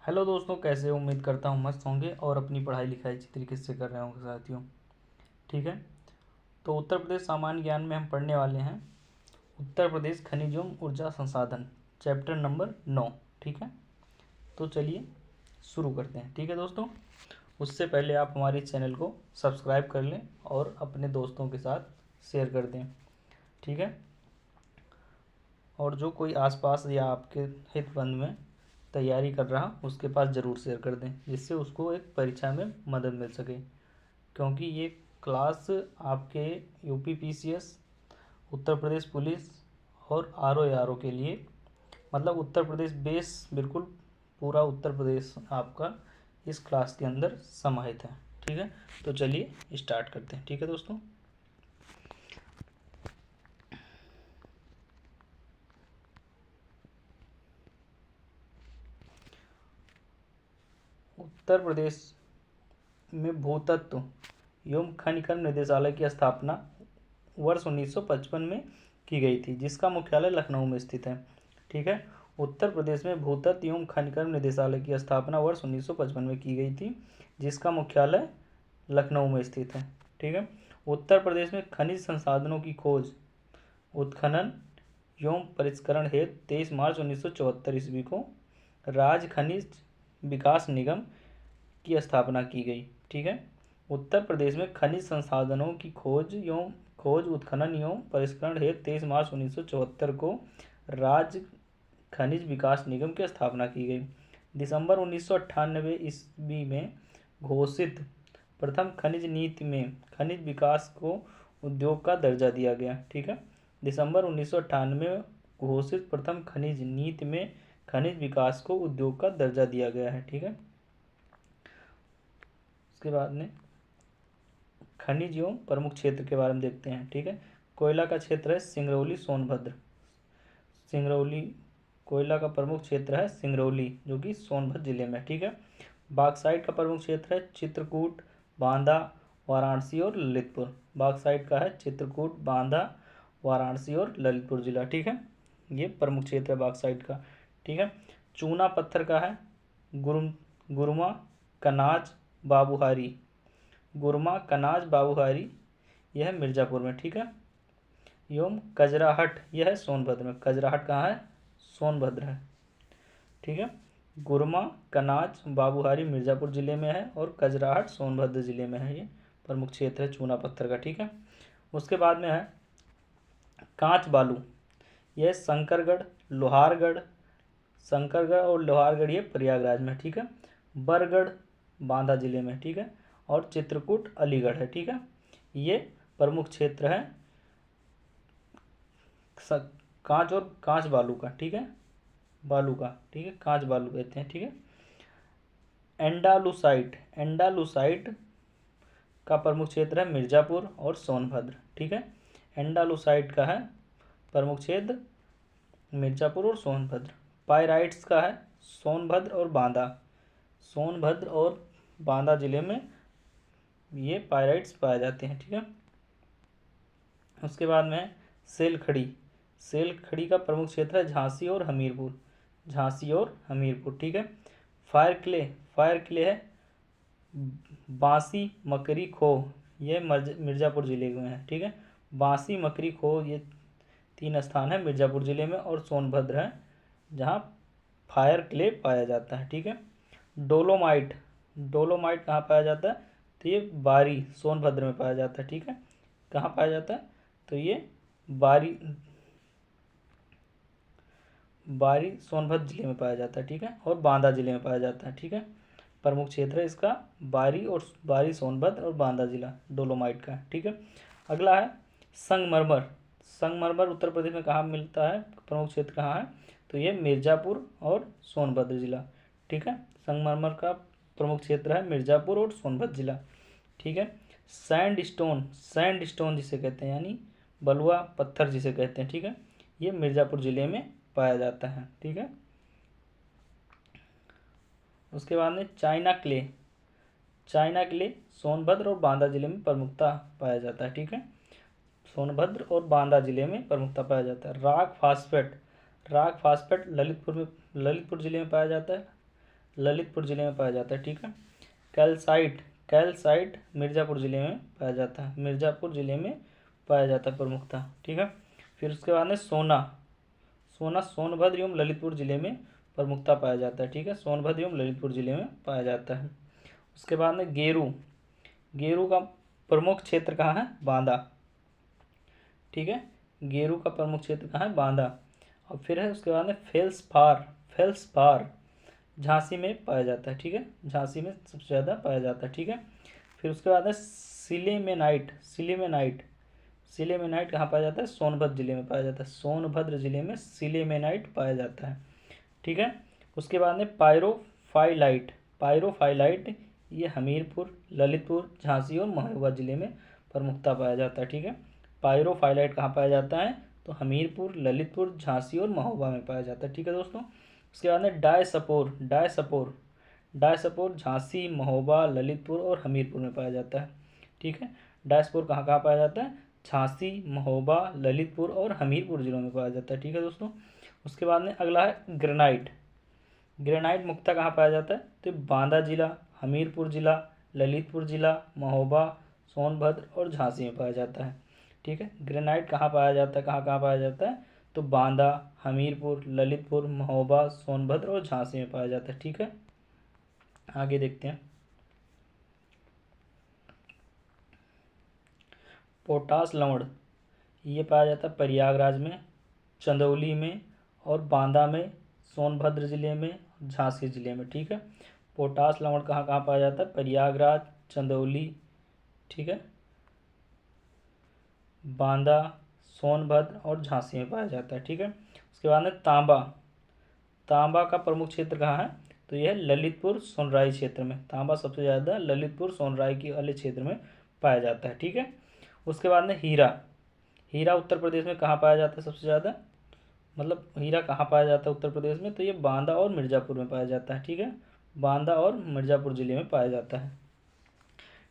Hello दोस्तों, कैसे हो? उम्मीद करता हूँ मस्त होंगे और अपनी पढ़ाई लिखाई अच्छी तरीके से कर रहे होंगे साथियों। ठीक है, तो उत्तर प्रदेश सामान्य ज्ञान में हम पढ़ने वाले हैं उत्तर प्रदेश खनिज एवं ऊर्जा संसाधन, चैप्टर नंबर 9। ठीक है, तो चलिए शुरू करते हैं। ठीक है दोस्तों, उससे पहले आप हमारे चैनल को सब्सक्राइब कर लें और अपने दोस्तों के साथ शेयर कर दें। ठीक है, और जो कोई आसपास या आपके हितबंध में तैयारी कर रहा उसके पास ज़रूर शेयर कर दें, जिससे उसको एक परीक्षा में मदद मिल सके। क्योंकि ये क्लास आपके यूपीपीसीएस, उत्तर प्रदेश पुलिस और आरओ के लिए, मतलब उत्तर प्रदेश बेस, बिल्कुल पूरा उत्तर प्रदेश आपका इस क्लास के अंदर समाहित है। ठीक है, तो चलिए स्टार्ट करते हैं। ठीक है दोस्तों, उत्तर प्रदेश में भूतत्व एवं खनिकर्म निदेशालय की स्थापना वर्ष 1955 में की गई थी, जिसका मुख्यालय लखनऊ में स्थित है। ठीक है, उत्तर प्रदेश में भूतत्व एवं खनिकर्म निदेशालय की स्थापना वर्ष 1955 में की गई थी, जिसका मुख्यालय लखनऊ में स्थित है। ठीक है, उत्तर प्रदेश में खनिज संसाधनों की खोज, उत्खनन एवं परिष्करण हेतु 23 मार्च 1974 ईस्वी को राज्य खनिज विकास निगम की स्थापना की गई। ठीक है, उत्तर प्रदेश में खनिज संसाधनों की खोज उत्खनन एवं परिष्करण हेतु 23 मार्च 1974 को राज्य खनिज विकास निगम की स्थापना की गई। दिसंबर 1998 ईस्वी में घोषित प्रथम खनिज नीति में खनिज विकास को उद्योग का दर्जा दिया गया। ठीक है, दिसंबर 1998 में घोषित प्रथम खनिज नीति में खनिज विकास को उद्योग का दर्जा दिया गया है। ठीक है, उसके बाद में खनिज एवं प्रमुख क्षेत्र के बारे में देखते हैं। ठीक है, कोयला का क्षेत्र है सिंगरौली सोनभद्र। सिंगरौली कोयला का प्रमुख क्षेत्र है सिंगरौली, जो कि सोनभद्र जिले में। ठीक है, बॉक्साइट का प्रमुख क्षेत्र है चित्रकूट, बांदा, वाराणसी और ललितपुर। बॉक्साइट का है चित्रकूट, बांदा, वाराणसी और ललितपुर जिला। ठीक है, ये प्रमुख क्षेत्र है बॉक्साइट का। ठीक है, चूना पत्थर का है गुरमा, कनाज, बाबूहारी। गुरमा, कनाज, बाबूहारी यह है मिर्ज़ापुर में। ठीक है, एवं कजराहट यह है सोनभद्र में। कजराहट कहाँ है? सोनभद्र है। ठीक है, गुरमा, कनाज, बाबूहारी मिर्ज़ापुर जिले में है और कजराहट सोनभद्र जिले में है। ये प्रमुख क्षेत्र है चूना पत्थर का। ठीक है, उसके बाद में है कांच बालू। यह शंकरगढ़, लोहारगढ़, शंकरगढ़ और लोहारगढ़ ये प्रयागराज में। ठीक है, बरगढ़ बांदा जिले में। ठीक है, और चित्रकूट अलीगढ़ है। ठीक है, ये प्रमुख क्षेत्र है कांच और कांच बालू का। ठीक है, बालू का। ठीक है, कांच बालू कहते हैं। ठीक है, एंडालुसाइट का प्रमुख क्षेत्र है मिर्ज़ापुर और सोनभद्र। ठीक है, एंडालुसाइट का है प्रमुख क्षेत्र मिर्ज़ापुर और सोनभद्र। पायराइट्स का है सोनभद्र और बांदा। सोनभद्र और बांदा जिले में ये पायराइट्स पाए जाते हैं। ठीक है, उसके बाद में सेल खड़ी का प्रमुख क्षेत्र है झांसी और हमीरपुर। झांसी और हमीरपुर। ठीक है, फायर क्ले है बांसी, मकरी खो, ये मिर्ज़ापुर जिले में है। ठीक है, बांसी, मकरी खो ये तीन स्थान है मिर्ज़ापुर जिले में, और सोनभद्र है जहाँ फायर क्ले पाया जाता है। ठीक है, डोलोमाइट कहाँ पाया जाता है? तो ये बारी सोनभद्र में पाया जाता है। ठीक है, कहाँ पाया जाता है? तो ये बारी सोनभद्र जिले में पाया जाता है। ठीक है, और बांदा जिले में पाया जाता है। ठीक है, प्रमुख क्षेत्र है इसका बारी सोनभद्र और बांदा जिला डोलोमाइट का। ठीक है, अगला है संगमरमर उत्तर प्रदेश में कहाँ मिलता है? प्रमुख क्षेत्र कहाँ है? तो ये मिर्ज़ापुर और सोनभद्र जिला। ठीक है, संगमरमर का प्रमुख क्षेत्र है मिर्ज़ापुर और सोनभद्र जिला। ठीक है, सैंडस्टोन जिसे कहते हैं, यानी बलुआ पत्थर जिसे कहते हैं। ठीक है, ये मिर्ज़ापुर जिले में पाया जाता है। ठीक है, उसके बाद में चाइना क्ले सोनभद्र और बांदा जिले में प्रमुखता पाया जाता है। ठीक है, सोनभद्र और बांदा जिले में प्रमुखता पाया जाता है। राक फास्फेट ललितपुर जिले में पाया जाता है। ललितपुर जिले में पाया जाता है, ठीक है। कैल्साइट, कैल्साइट मिर्ज़ापुर जिले में पाया जाता है, मिर्ज़ापुर जिले में पाया जाता है प्रमुखता, ठीक है। फिर उसके बाद में सोना, सोना सोनभद्र एवं ललितपुर जिले में प्रमुखता पाया जाता है, ठीक है। सोनभद्र एवं ललितपुर जिले में पाया जाता है। उसके बाद में गेरू, गेरू का प्रमुख क्षेत्र कहाँ है? बांदा, ठीक है। गेरू का प्रमुख क्षेत्र कहाँ है? बांदा। और फिर है उसके बाद में फेल्सपार, फेल्सपार झांसी में पाया जाता है, ठीक है। झांसी में सबसे ज़्यादा पाया जाता है, ठीक है। फिर उसके बाद है सिलेमेनाइट, सिलेमेनाइट, सिलेमेनाइट कहाँ पाया जाता है? सोनभद्र जिले में पाया जाता है, सोनभद्र जिले में सिलेमेनाइट पाया जाता है, ठीक है। उसके बाद में पायरोफाइलाइट, पायरोफाइलाइट ये हमीरपुर, ललितपुर, झांसी और महोबा जिले में प्रमुखता पाया जाता है, ठीक है। पायरोफाइलाइट कहाँ पाया जाता है? तो हमीरपुर, ललितपुर, झांसी और महोबा में पाया जाता है, ठीक है दोस्तों। उसके बाद में डायसपोर, डायसपोर, डायसपोर झांसी, महोबा, ललितपुर और हमीरपुर में पाया जाता है, ठीक है। डायसपोर कहाँ कहाँ पाया जाता है? झांसी, महोबा, ललितपुर और हमीरपुर जिलों में पाया जाता है, ठीक है दोस्तों। उसके बाद में अगला है ग्रेनाइट, ग्रेनाइट मुख्यतः कहाँ पाया जाता है? तो बांदा जिला, हमीरपुर जिला, ललितपुर जिला, महोबा, सोनभद्र और झांसी में पाया जाता है, ठीक है। ग्रेनाइट कहाँ पाया जाता है? कहाँ कहाँ पाया जाता है? तो बांदा, हमीरपुर, ललितपुर, महोबा, सोनभद्र और झांसी में पाया जाता है, ठीक है। आगे देखते हैं। पोटास लवण ये पाया जाता है प्रयागराज में, चंदौली में और बांदा में, सोनभद्र जिले में, झांसी जिले में, ठीक है। पोटास लवण कहाँ कहाँ पाया जाता है? प्रयागराज, चंदौली, ठीक है, बांदा, सोनभद्र और झांसी में पाया जाता है, ठीक है। उसके बाद में तांबा, तांबा का प्रमुख क्षेत्र कहाँ है? तो यह ललितपुर सोनराई क्षेत्र में, तांबा सबसे ज़्यादा ललितपुर सोनराई के वाले क्षेत्र में पाया जाता है, ठीक है। उसके बाद में हीरा, हीरा उत्तर प्रदेश में कहाँ पाया जाता है सबसे ज़्यादा? मतलब हीरा कहाँ पाया जाता है उत्तर प्रदेश में? तो ये बांदा और मिर्ज़ापुर में पाया जाता है, ठीक है। बांदा और मिर्ज़ापुर जिले में पाया जाता है,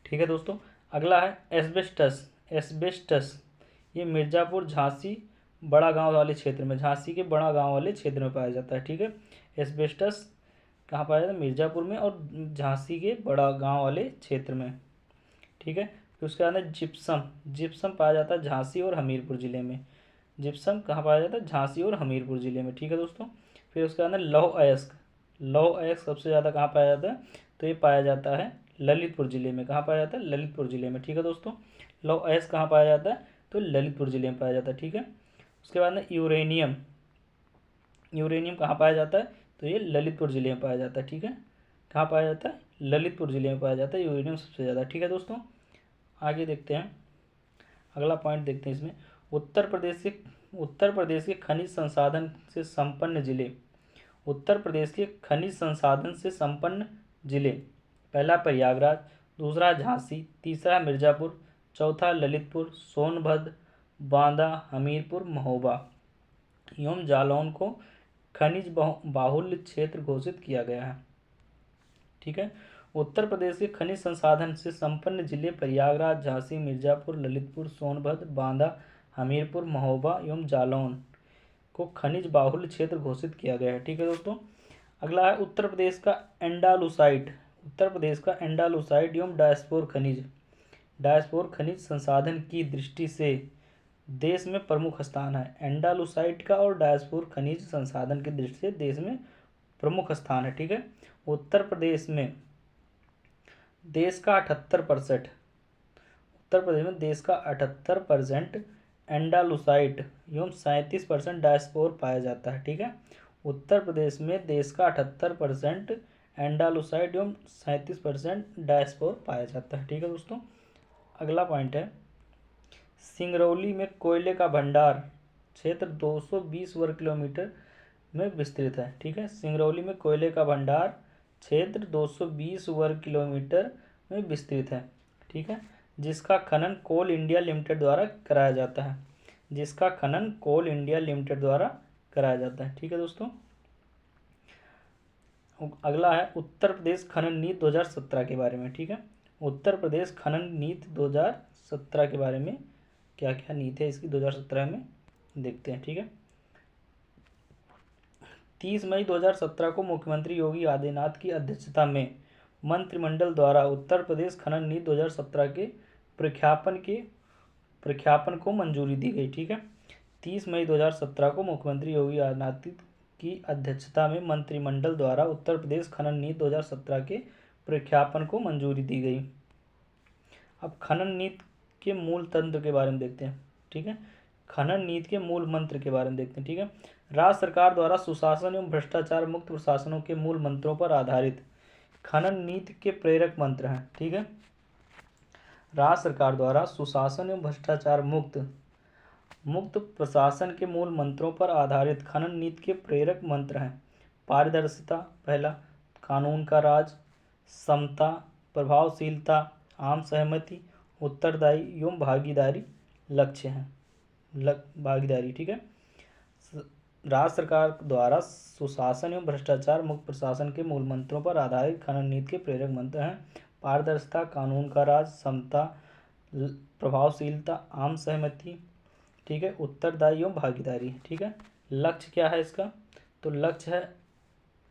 ठीक है दोस्तों। अगला है एस्बेस्टस, एस्बेस्टस ये मिर्ज़ापुर, झांसी, बड़ा गांव वाले क्षेत्र में, झांसी के बड़ा गांव वाले क्षेत्र में पाया जाता है, ठीक है। एस्बेस्टस कहाँ पाया जाता है? मिर्ज़ापुर में और झांसी के बड़ा गांव वाले क्षेत्र में, ठीक है। फिर उसके बाद है जिप्सम, जिप्सम पाया जाता है झांसी और हमीरपुर जिले में, जिप्सम कहाँ पाया जाता है? झांसी और हमीरपुर जिले में, ठीक है दोस्तों। फिर उसके बाद लौह अयस्क, लौह अयस्क सबसे ज़्यादा कहाँ पाया जाता है? तो ये पाया जाता है ललितपुर जिले में, कहाँ पाया जाता है? ललितपुर जिले में, ठीक है दोस्तों। लौह अयस्क कहाँ पाया जाता है? तो ललितपुर जिले में पाया जाता है, ठीक है। उसके बाद में यूरेनियम, यूरेनियम कहाँ पाया जाता है? तो ये ललितपुर जिले में पाया जाता है, ठीक है। कहाँ पाया जाता है? ललितपुर जिले में पाया जाता है यूरेनियम सबसे ज़्यादा, ठीक है दोस्तों। आगे देखते हैं, अगला पॉइंट देखते हैं इसमें। उत्तर प्रदेश के खनिज संसाधन से संपन्न जिले, उत्तर प्रदेश के खनिज संसाधन से संपन्न जिले, पहला प्रयागराज, दूसरा झांसी, तीसरा मिर्ज़ापुर, चौथा ललितपुर, सोनभद्र, बांदा, हमीरपुर, महोबा एवं जालौन को खनिज बाहुल्य क्षेत्र घोषित किया गया है, ठीक है। उत्तर प्रदेश के खनिज संसाधन से संपन्न जिले प्रयागराज, झांसी, मिर्ज़ापुर, ललितपुर, सोनभद्र, बांदा, हमीरपुर, महोबा एवं जालौन को खनिज बाहुल्य क्षेत्र घोषित किया गया है, ठीक है दोस्तों। अगला है उत्तर प्रदेश का एंडालुसाइट, उत्तर प्रदेश का एंडालुसाइट एवं डायस्पोर खनिज, डायस्पोर खनिज संसाधन की दृष्टि से देश में प्रमुख स्थान है। एंडालुसाइट का और डायस्पोर खनिज संसाधन की दृष्टि से देश में प्रमुख स्थान है, ठीक है। उत्तर प्रदेश में देश का 78%, उत्तर प्रदेश में देश का 78% एंडालुसाइट एवं 37% डायस्पोर पाया जाता है, ठीक है। उत्तर प्रदेश में देश का 78% एंडालुसाइट एवं 37% डायस्पोर पाया जाता है, ठीक है दोस्तों। अगला पॉइंट है सिंगरौली में कोयले का भंडार क्षेत्र 220 वर्ग किलोमीटर में विस्तृत है, ठीक है। सिंगरौली में कोयले का भंडार क्षेत्र 220 वर्ग किलोमीटर में विस्तृत है, ठीक है, जिसका खनन कोल इंडिया लिमिटेड द्वारा कराया जाता है, जिसका खनन कोल इंडिया लिमिटेड द्वारा कराया जाता है, ठीक है दोस्तों। अगला है उत्तर प्रदेश खनन नीति 2017 के बारे में, ठीक है। उत्तर प्रदेश खनन नीति 2017 के बारे में क्या क्या नीति है इसकी 2017 में देखते हैं, ठीक है। 30 मई 2017 को मुख्यमंत्री योगी आदित्यनाथ की अध्यक्षता में मंत्रिमंडल द्वारा उत्तर प्रदेश खनन नीति 2017 के प्रख्यापन को मंजूरी दी गई। ठीक है, 30 मई 2017 को मुख्यमंत्री योगी आदित्यनाथ की अध्यक्षता में मंत्रिमंडल द्वारा उत्तर प्रदेश खनन नीति 2017 के प्रख्यापन को मंजूरी दी गई। अब खनन नीति के मूल तंत्र के बारे में देखते हैं। ठीक है, खनन नीति के मूल मंत्र के बारे में देखते हैं। ठीक है, राज्य सरकार द्वारा सुशासन एवं भ्रष्टाचार मुक्त प्रशासनों के मूल मंत्रों पर आधारित खनन नीति के प्रेरक मंत्र हैं। ठीक है, राज्य सरकार द्वारा सुशासन एवं भ्रष्टाचार मुक्त प्रशासन के मूल मंत्रों पर आधारित खनन नीति के प्रेरक मंत्र हैं। पारदर्शिता पहला, कानून का राज, समता, प्रभावशीलता, आम सहमति, उत्तरदायी एवं भागीदारी लक्ष्य हैं। भागीदारी। ठीक है, राज्य सरकार द्वारा सुशासन एवं भ्रष्टाचार मुक्त प्रशासन के मूल मंत्रों पर आधारित खनन नीति के प्रेरक मंत्र हैं। पारदर्शिता, कानून का राज, समता, प्रभावशीलता, आम सहमति, ठीक है, उत्तरदायी एवं भागीदारी। ठीक है, लक्ष्य क्या है इसका? तो लक्ष्य है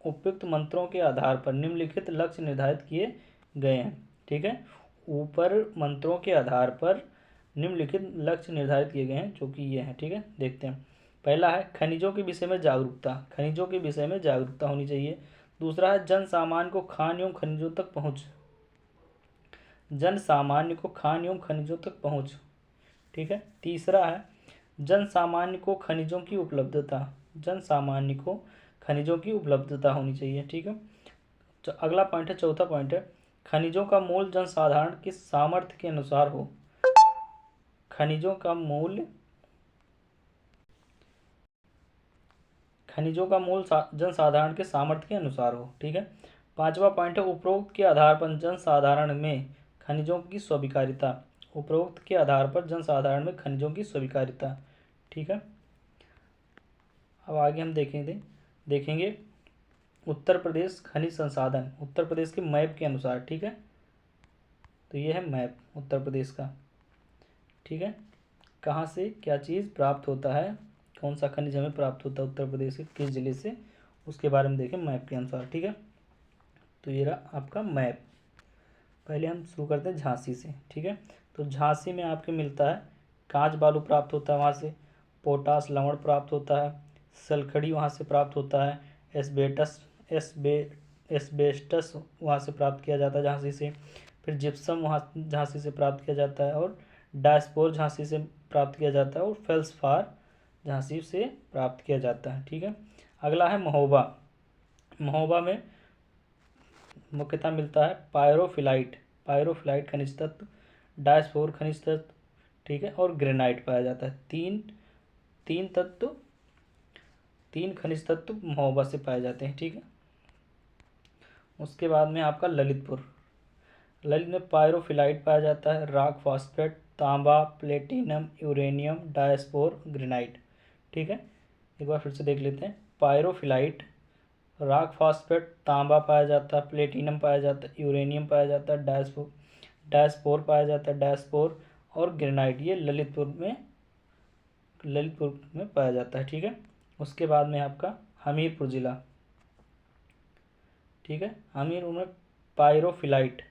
उपयुक्त मंत्रों के आधार पर निम्नलिखित लक्ष्य निर्धारित किए गए हैं। ठीक है, ऊपर मंत्रों के आधार पर निम्नलिखित लक्ष्य निर्धारित किए गए हैं, जो कि ये हैं। ठीक है, देखते हैं। पहला है खनिजों के विषय में जागरूकता, खनिजों के विषय में जागरूकता होनी चाहिए। दूसरा है जन सामान्य को खान एवं खनिजों तक पहुँच, जन सामान्य को खान एवं खनिजों तक पहुँच। ठीक है, तीसरा है जन सामान्य को खनिजों की उपलब्धता, जन सामान्य को खनिजों की उपलब्धता होनी चाहिए। ठीक है, तो अगला पॉइंट है, चौथा पॉइंट है खनिजों का मूल जन साधारण के सामर्थ्य के अनुसार हो, खनिजों का मूल जन साधारण के सामर्थ्य के अनुसार हो। ठीक है, पांचवा पॉइंट है उपरोक्त के आधार पर जन साधारण में खनिजों की स्वीकार्यता, उपरोक्त के आधार पर जन साधारण में खनिजों की स्वीकार्यता। ठीक है, अब आगे हम देखेंगे उत्तर प्रदेश खनिज संसाधन, उत्तर प्रदेश के मैप के अनुसार। ठीक है, तो ये है मैप उत्तर प्रदेश का। ठीक है, कहाँ से क्या चीज़ प्राप्त होता है, कौन सा खनिज हमें प्राप्त होता है उत्तर प्रदेश के किस जिले से, उसके बारे में देखें मैप के अनुसार। ठीक है, तो ये रहा आपका मैप। पहले हम शुरू करते हैं झांसी से। ठीक है, तो झांसी में आपके मिलता है कांच बालू प्राप्त होता है वहाँ से, पोटास लवण प्राप्त होता है, सल्खड़ी वहाँ से प्राप्त होता है, एस्बेस्टस वहाँ से प्राप्त किया जाता है झांसी से, फिर जिप्सम वहाँ झांसी से प्राप्त किया जाता है, और डायस्पोर झांसी से प्राप्त किया जाता है, और फेल्सफार झांसी से प्राप्त किया जाता है। ठीक है, अगला है महोबा। महोबा में मुख्यतः मिलता है पायरोफिलाइट खनिज तत्व, डायस्पोर खनिज तत्व, ठीक है, और ग्रेनाइट पाया जाता है। तीन खनिज तत्व महोबा से पाए जाते हैं। ठीक है, उसके बाद में आपका ललित में पायरोफिलाइट पाया जाता है, रॉक फॉस्फेट, तांबा, प्लेटिनम, यूरेनियम, डायस्पोर, ग्रेनाइट। ठीक है, एक बार फिर से देख लेते हैं। पायरोफिलाइट, रॉक फॉस्फेट, तांबा पाया जाता है, प्लेटिनम पाया जाता है, यूरेनियम पाया जाता है, डायस्पोर पाया जाता है, डायस्पोर और ग्रेनाइट, ये ललितपुर में पाया जाता है। ठीक है, उसके बाद में आपका हमीरपुर ज़िला। ठीक है, हमीरपुर में पायरोफिलाइट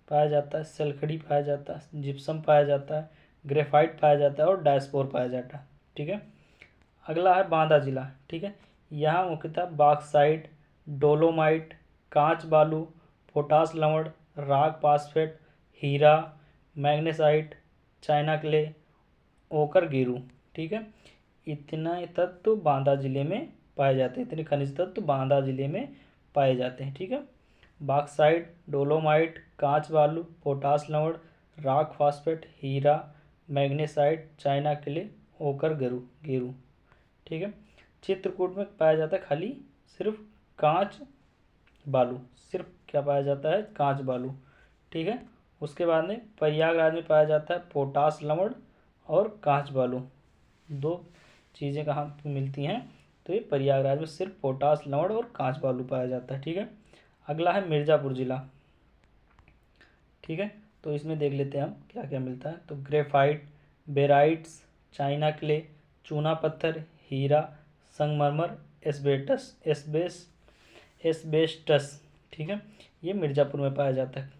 पाया जाता है, सल्खड़ी पाया जाता है, जिप्सम पाया जाता है, ग्रेफाइट पाया जाता है, और डायस्पोर पाया जाता है। ठीक है, अगला है बांदा जिला। ठीक है, यहाँ मुख्यतः बॉक्साइट, डोलोमाइट, कांच बालू, पोटास लवण, रॉक फॉस्फेट, हीरा, मैग्नेसाइट, चाइना क्ले, ओकर गेरू। ठीक है, इतने तत्व बांदा जिले में पाए जाते हैं, इतने खनिज तत्व बांदा जिले में पाए जाते हैं। ठीक है, बॉक्साइट, डोलोमाइट, कांच बालू, पोटास लवण, रॉक फॉस्फेट, हीरा, मैग्नेसाइट, चाइना क्ले, ओकर गेरू। ठीक है, चित्रकूट में पाया जाता है खाली सिर्फ कांच बालू, सिर्फ क्या पाया जाता है, कांच बालू। ठीक है, उसके बाद में प्रयागराज में पाया जाता है पोटास लवण और कांच बालू, दो चीज़ें कहाँ पे मिलती हैं, तो ये प्रयागराज में सिर्फ पोटास लवण और कांच बालू पाया जाता है। ठीक है, अगला है मिर्ज़ापुर ज़िला। ठीक है, तो इसमें देख लेते हैं हम क्या क्या मिलता है। तो ग्रेफाइट, बेराइट्स, चाइना क्ले, चूना पत्थर, हीरा, संगमरमर, एस्बेस्टस, ठीक है, ये मिर्ज़ापुर में पाया जाता है।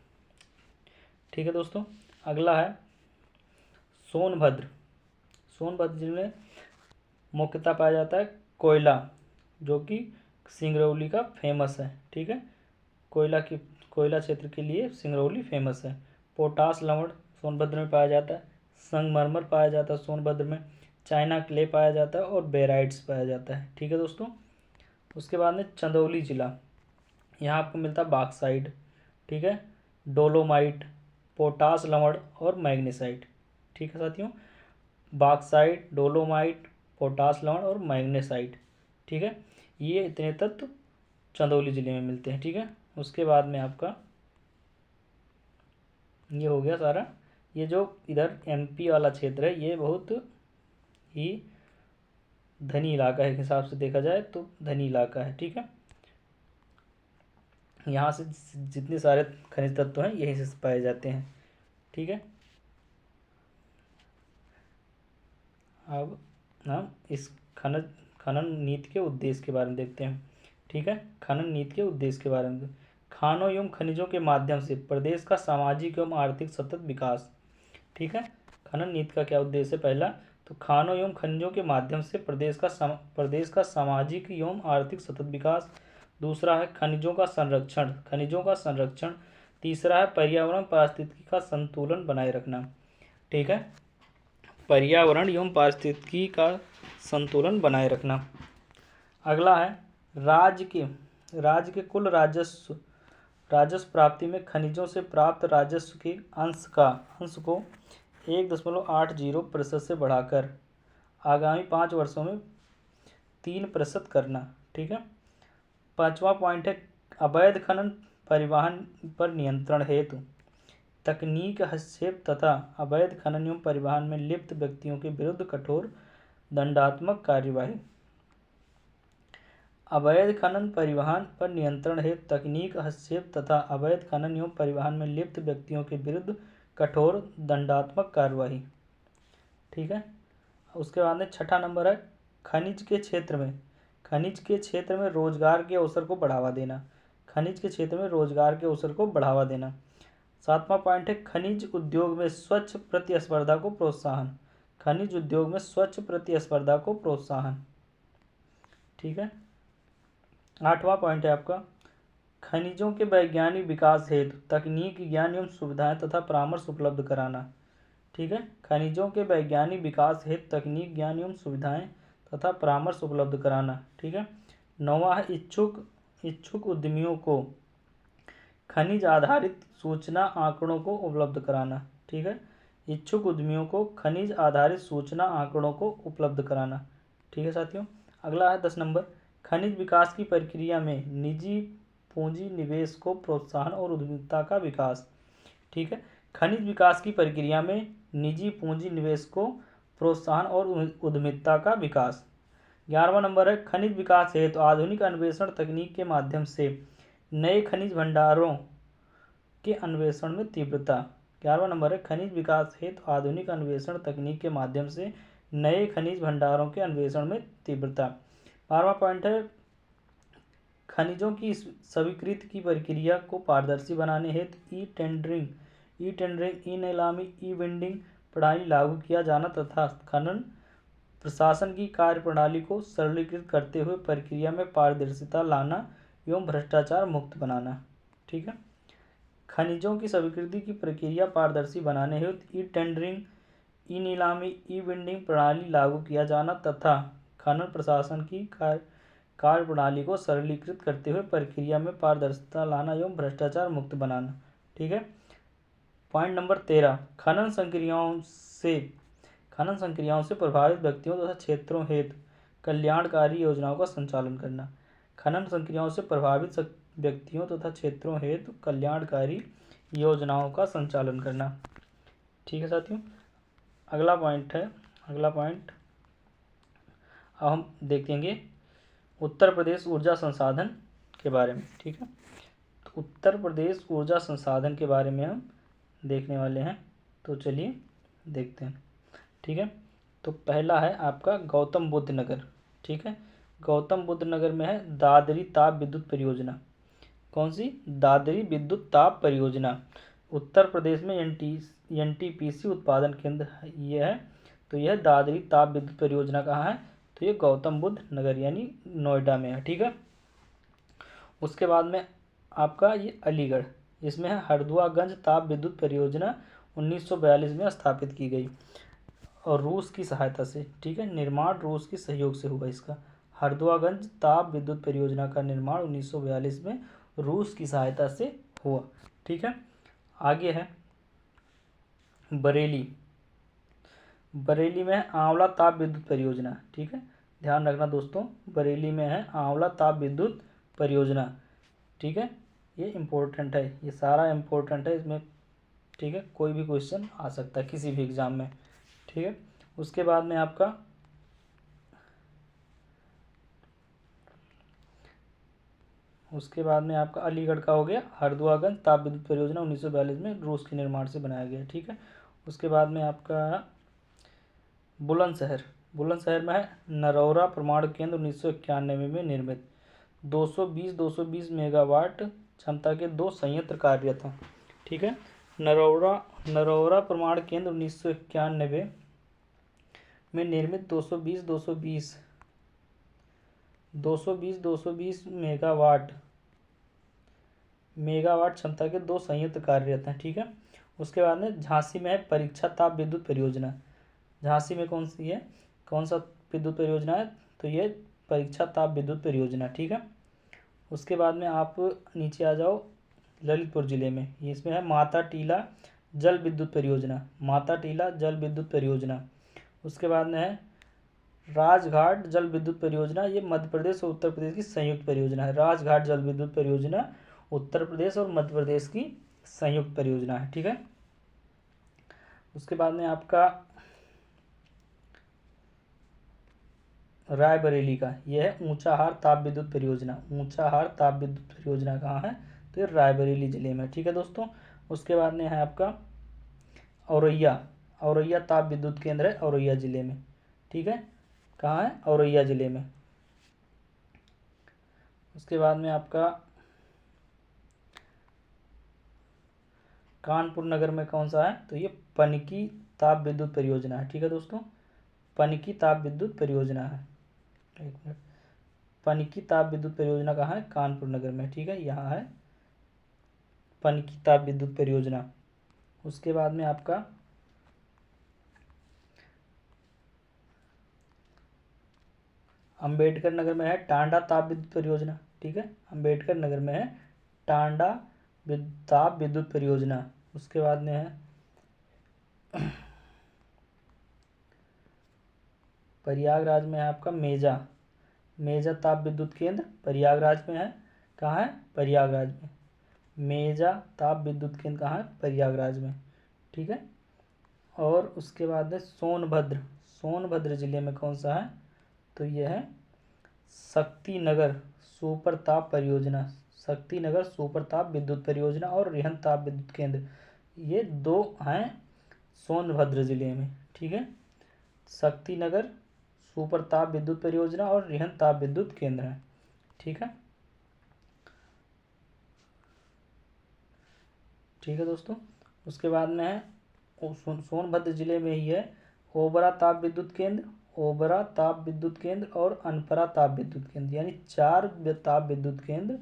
ठीक है दोस्तों, अगला है सोनभद्र। सोनभद्र जिले में मुख्यतः पाया जाता है कोयला, जो कि सिंगरौली का फेमस है। ठीक है, कोयला क्षेत्र के लिए सिंगरौली फेमस है। पोटास लवण सोनभद्र में पाया जाता है। संगमरमर पाया जाता है सोनभद्र में। चाइना क्ले पाया जाता है और बेराइट्स पाया जाता है। ठीक है दोस्तों, उसके बाद में चंदौली जिला, यहाँ आपको मिलता है बॉक्साइट, ठीक है, डोलोमाइट, पोटास लवण और मैग्नीसाइट। ठीक है साथियों, बॉक्साइट, डोलोमाइट, पोटास लवण और मैग्नीसाइट। ठीक है, ये इतने तत्व चंदौली जिले में मिलते हैं। ठीक है, उसके बाद में आपका ये हो गया सारा। ये जो इधर एमपी वाला क्षेत्र है, ये बहुत ही धनी इलाका है, एक हिसाब से देखा जाए तो धनी इलाका है। ठीक है, यहाँ से जितने सारे खनिज तत्व हैं यहीं से पाए जाते हैं। ठीक है, अब हम इस खनन नीति के उद्देश्य के बारे में देखते हैं। ठीक है, खनन नीति के उद्देश्य के बारे में, खानों एवं खनिजों के माध्यम से प्रदेश का सामाजिक एवं आर्थिक सतत विकास। ठीक है, खनन नीति का क्या उद्देश्य है? पहला तो खानों एवं खनिजों के माध्यम से प्रदेश का सामाजिक एवं आर्थिक सतत विकास। दूसरा है खनिजों का संरक्षण। तीसरा है पर्यावरण पारिस्थितिकी का संतुलन बनाए रखना। ठीक है, पर्यावरण एवं पारिस्थितिकी का संतुलन बनाए रखना। अगला है राज्य के कुल राजस्व प्राप्ति में खनिजों से प्राप्त राजस्व के अंश को 1.80% से बढ़ाकर आगामी 5 वर्षों में 3% करना। ठीक है, 5वां पॉइंट है अवैध खनन परिवहन पर नियंत्रण हेतु तकनीक हस्तक्षेप तथा अवैध खनन एवं परिवहन में लिप्त व्यक्तियों के विरुद्ध कठोर दंडात्मक कार्यवाही। अवैध खनन परिवहन पर नियंत्रण हेतु तकनीक हस्तक्षेप तथा अवैध खनन एवं परिवहन में लिप्त व्यक्तियों के विरुद्ध कठोर दंडात्मक कार्यवाही। ठीक है, उसके बाद में 6ठा नंबर है खनिज के क्षेत्र में रोजगार के अवसर को बढ़ावा देना। 7वां पॉइंट है खनिज उद्योग में स्वच्छ प्रतिस्पर्धा को प्रोत्साहन। ठीक है, 8वां पॉइंट है आपका खनिजों के वैज्ञानिक विकास हेतु तकनीक ज्ञान एवं सुविधाएं तथा परामर्श उपलब्ध कराना। ठीक है, खनिजों के वैज्ञानिक विकास हेतु तकनीक ज्ञान एवं सुविधाएं तथा परामर्श उपलब्ध कराना। ठीक है, 9वां है इच्छुक उद्यमियों को खनिज आधारित सूचना आंकड़ों को उपलब्ध कराना। ठीक है, इच्छुक उद्यमियों को खनिज आधारित सूचना आंकड़ों को उपलब्ध कराना। ठीक है साथियों, अगला है 10 नंबर खनिज विकास की प्रक्रिया में निजी पूंजी निवेश को प्रोत्साहन और उद्यमिता का विकास। ठीक है, खनिज विकास की प्रक्रिया में निजी पूंजी निवेश को प्रोत्साहन और उद्यमिता का विकास। 11वां नंबर है खनिज विकास हेतु आधुनिक अन्वेषण तकनीक के माध्यम से नए खनिज भंडारों के अन्वेषण में तीव्रता। 11वां नंबर है खनिज विकास हेतु आधुनिक अन्वेषण तकनीक के माध्यम से नए खनिज भंडारों के अन्वेषण में तीव्रता। 12वां पॉइंट है खनिजों की स्वीकृति की प्रक्रिया को पारदर्शी बनाने हेतु ई टेंडरिंग, ई नीलामी, ई बिडिंग प्रणाली लागू किया जाना तथा खनन प्रशासन की कार्यप्रणाली को सरलीकृत करते हुए प्रक्रिया में पारदर्शिता लाना एवं भ्रष्टाचार मुक्त बनाना। ठीक है, खनिजों की स्वीकृति की प्रक्रिया पारदर्शी बनाने हेतु ई टेंडरिंग, ई नीलामी, ई बिडिंग प्रणाली लागू किया जाना तथा खनन प्रशासन की कार्यप्रणाली को सरलीकृत करते हुए प्रक्रिया में पारदर्शिता लाना एवं भ्रष्टाचार मुक्त बनाना। ठीक है, पॉइंट नंबर 13 खनन संक्रियाओं से प्रभावित व्यक्तियों तथा क्षेत्रों हेतु कल्याणकारी योजनाओं का संचालन करना। खनन संक्रियाओं से प्रभावित व्यक्तियों तथा क्षेत्रों हेतु कल्याणकारी योजनाओं का संचालन करना। ठीक है साथियों, अगला पॉइंट अब हम देखेंगे उत्तर प्रदेश ऊर्जा संसाधन के बारे में। ठीक है, तो उत्तर प्रदेश ऊर्जा संसाधन के बारे में हम देखने वाले हैं, तो चलिए देखते हैं। ठीक है, तो पहला है आपका गौतम बुद्ध नगर। ठीक है, गौतम बुद्ध नगर में है दादरी ताप विद्युत परियोजना। कौन सी? दादरी विद्युत ताप परियोजना। उत्तर प्रदेश में एनटीपीसी उत्पादन केंद्र ये है, तो यह दादरी ताप विद्युत परियोजना कहाँ है? तो ये गौतम बुद्ध नगर यानी नोएडा में है। ठीक है। उसके बाद में आपका ये अलीगढ़, इसमें है हरदुआगंज ताप विद्युत परियोजना 1942 में स्थापित की गई और रूस की सहायता से। ठीक है, निर्माण रूस के सहयोग से हुआ इसका। हरदुआगंज ताप विद्युत परियोजना का निर्माण 1942 में रूस की सहायता से हुआ। ठीक है। आगे है बरेली। बरेली में है आंवला ताप विद्युत परियोजना। ठीक है, ध्यान रखना दोस्तों, बरेली में है आंवला ताप विद्युत परियोजना। ठीक है, ये इम्पोर्टेंट है, ये सारा इम्पोर्टेंट है इसमें। ठीक है, कोई भी क्वेश्चन आ सकता है किसी भी एग्जाम में। ठीक है। उसके बाद में आपका अलीगढ़ का हो गया हरदुआगंज ताप विद्युत परियोजना 1942 में रूस के निर्माण से बनाया गया। ठीक है। उसके बाद में आपका बुलंदशहर। बुलंदशहर में है नरौरा परमाणु केंद्र 1991 में निर्मित। 220 मेगावाट क्षमता के 2 संयंत्र कार्यरत हैं। ठीक है। नरौरा परमाणु केंद्र 1991 में निर्मित 220 मेगावाट क्षमता के 2 संयंत्र कार्यरत हैं। ठीक है। उसके बाद में झांसी में है परीक्षा ताप विद्युत परियोजना। झांसी में कौन सी है, कौन सा विद्युत परियोजना है? तो ये परीक्षा ताप विद्युत परियोजना। ठीक है। उसके बाद में आप नीचे आ जाओ ललितपुर जिले में, इसमें है माता टीला जल विद्युत परियोजना। माता टीला जल विद्युत परियोजना। उसके बाद में है राजघाट जल विद्युत परियोजना, ये मध्य प्रदेश और उत्तर प्रदेश की संयुक्त परियोजना है। राजघाट जल विद्युत परियोजना उत्तर प्रदेश और मध्य प्रदेश की संयुक्त परियोजना है। ठीक है। उसके बाद में आपका रायबरेली का यह है ऊंचाहार ताप विद्युत परियोजना। ऊंचाहार ताप विद्युत परियोजना कहाँ है? तो ये रायबरेली जिले में। ठीक है दोस्तों। उसके बाद में है आपका औरैया ताप विद्युत केंद्र है औरैया जिले में। ठीक है, कहाँ है? औरैया जिले में। उसके बाद में आपका कानपुर नगर में कौन सा है? तो ये पनकी ताप विद्युत परियोजना है। ठीक है दोस्तों, पनकी ताप विद्युत परियोजना है। एक मिनट, पनकी ताप विद्युत परियोजना कहाँ है? कानपुर नगर में। ठीक है, यहाँ है पनकी ताप विद्युत परियोजना। उसके बाद में आपका अंबेडकर नगर में है टांडा ताप विद्युत परियोजना। ठीक है, अंबेडकर नगर में है टांडा ताप विद्युत परियोजना। उसके बाद में है प्रयागराज में है आपका मेजा ताप विद्युत केंद्र प्रयागराज में है। कहाँ है? प्रयागराज में। मेजा ताप विद्युत केंद्र कहाँ है? प्रयागराज में। ठीक है। और उसके बाद है सोनभद्र जिले में कौन सा है? तो यह है शक्तिनगर सुपर ताप परियोजना। शक्तिनगर सुपर ताप विद्युत परियोजना और रिहन ताप विद्युत केंद्र, ये 2 हैं सोनभद्र जिले में। ठीक है, शक्तिनगर सुपर ताप विद्युत परियोजना और रिहन ताप विद्युत केंद्र है। ठीक है। ठीक है दोस्तों। उसके बाद में है सोनभद्र जिले में ही है ओबरा ताप विद्युत केंद्र और अनपरा ताप विद्युत केंद्र, यानी 4 ताप विद्युत केंद्र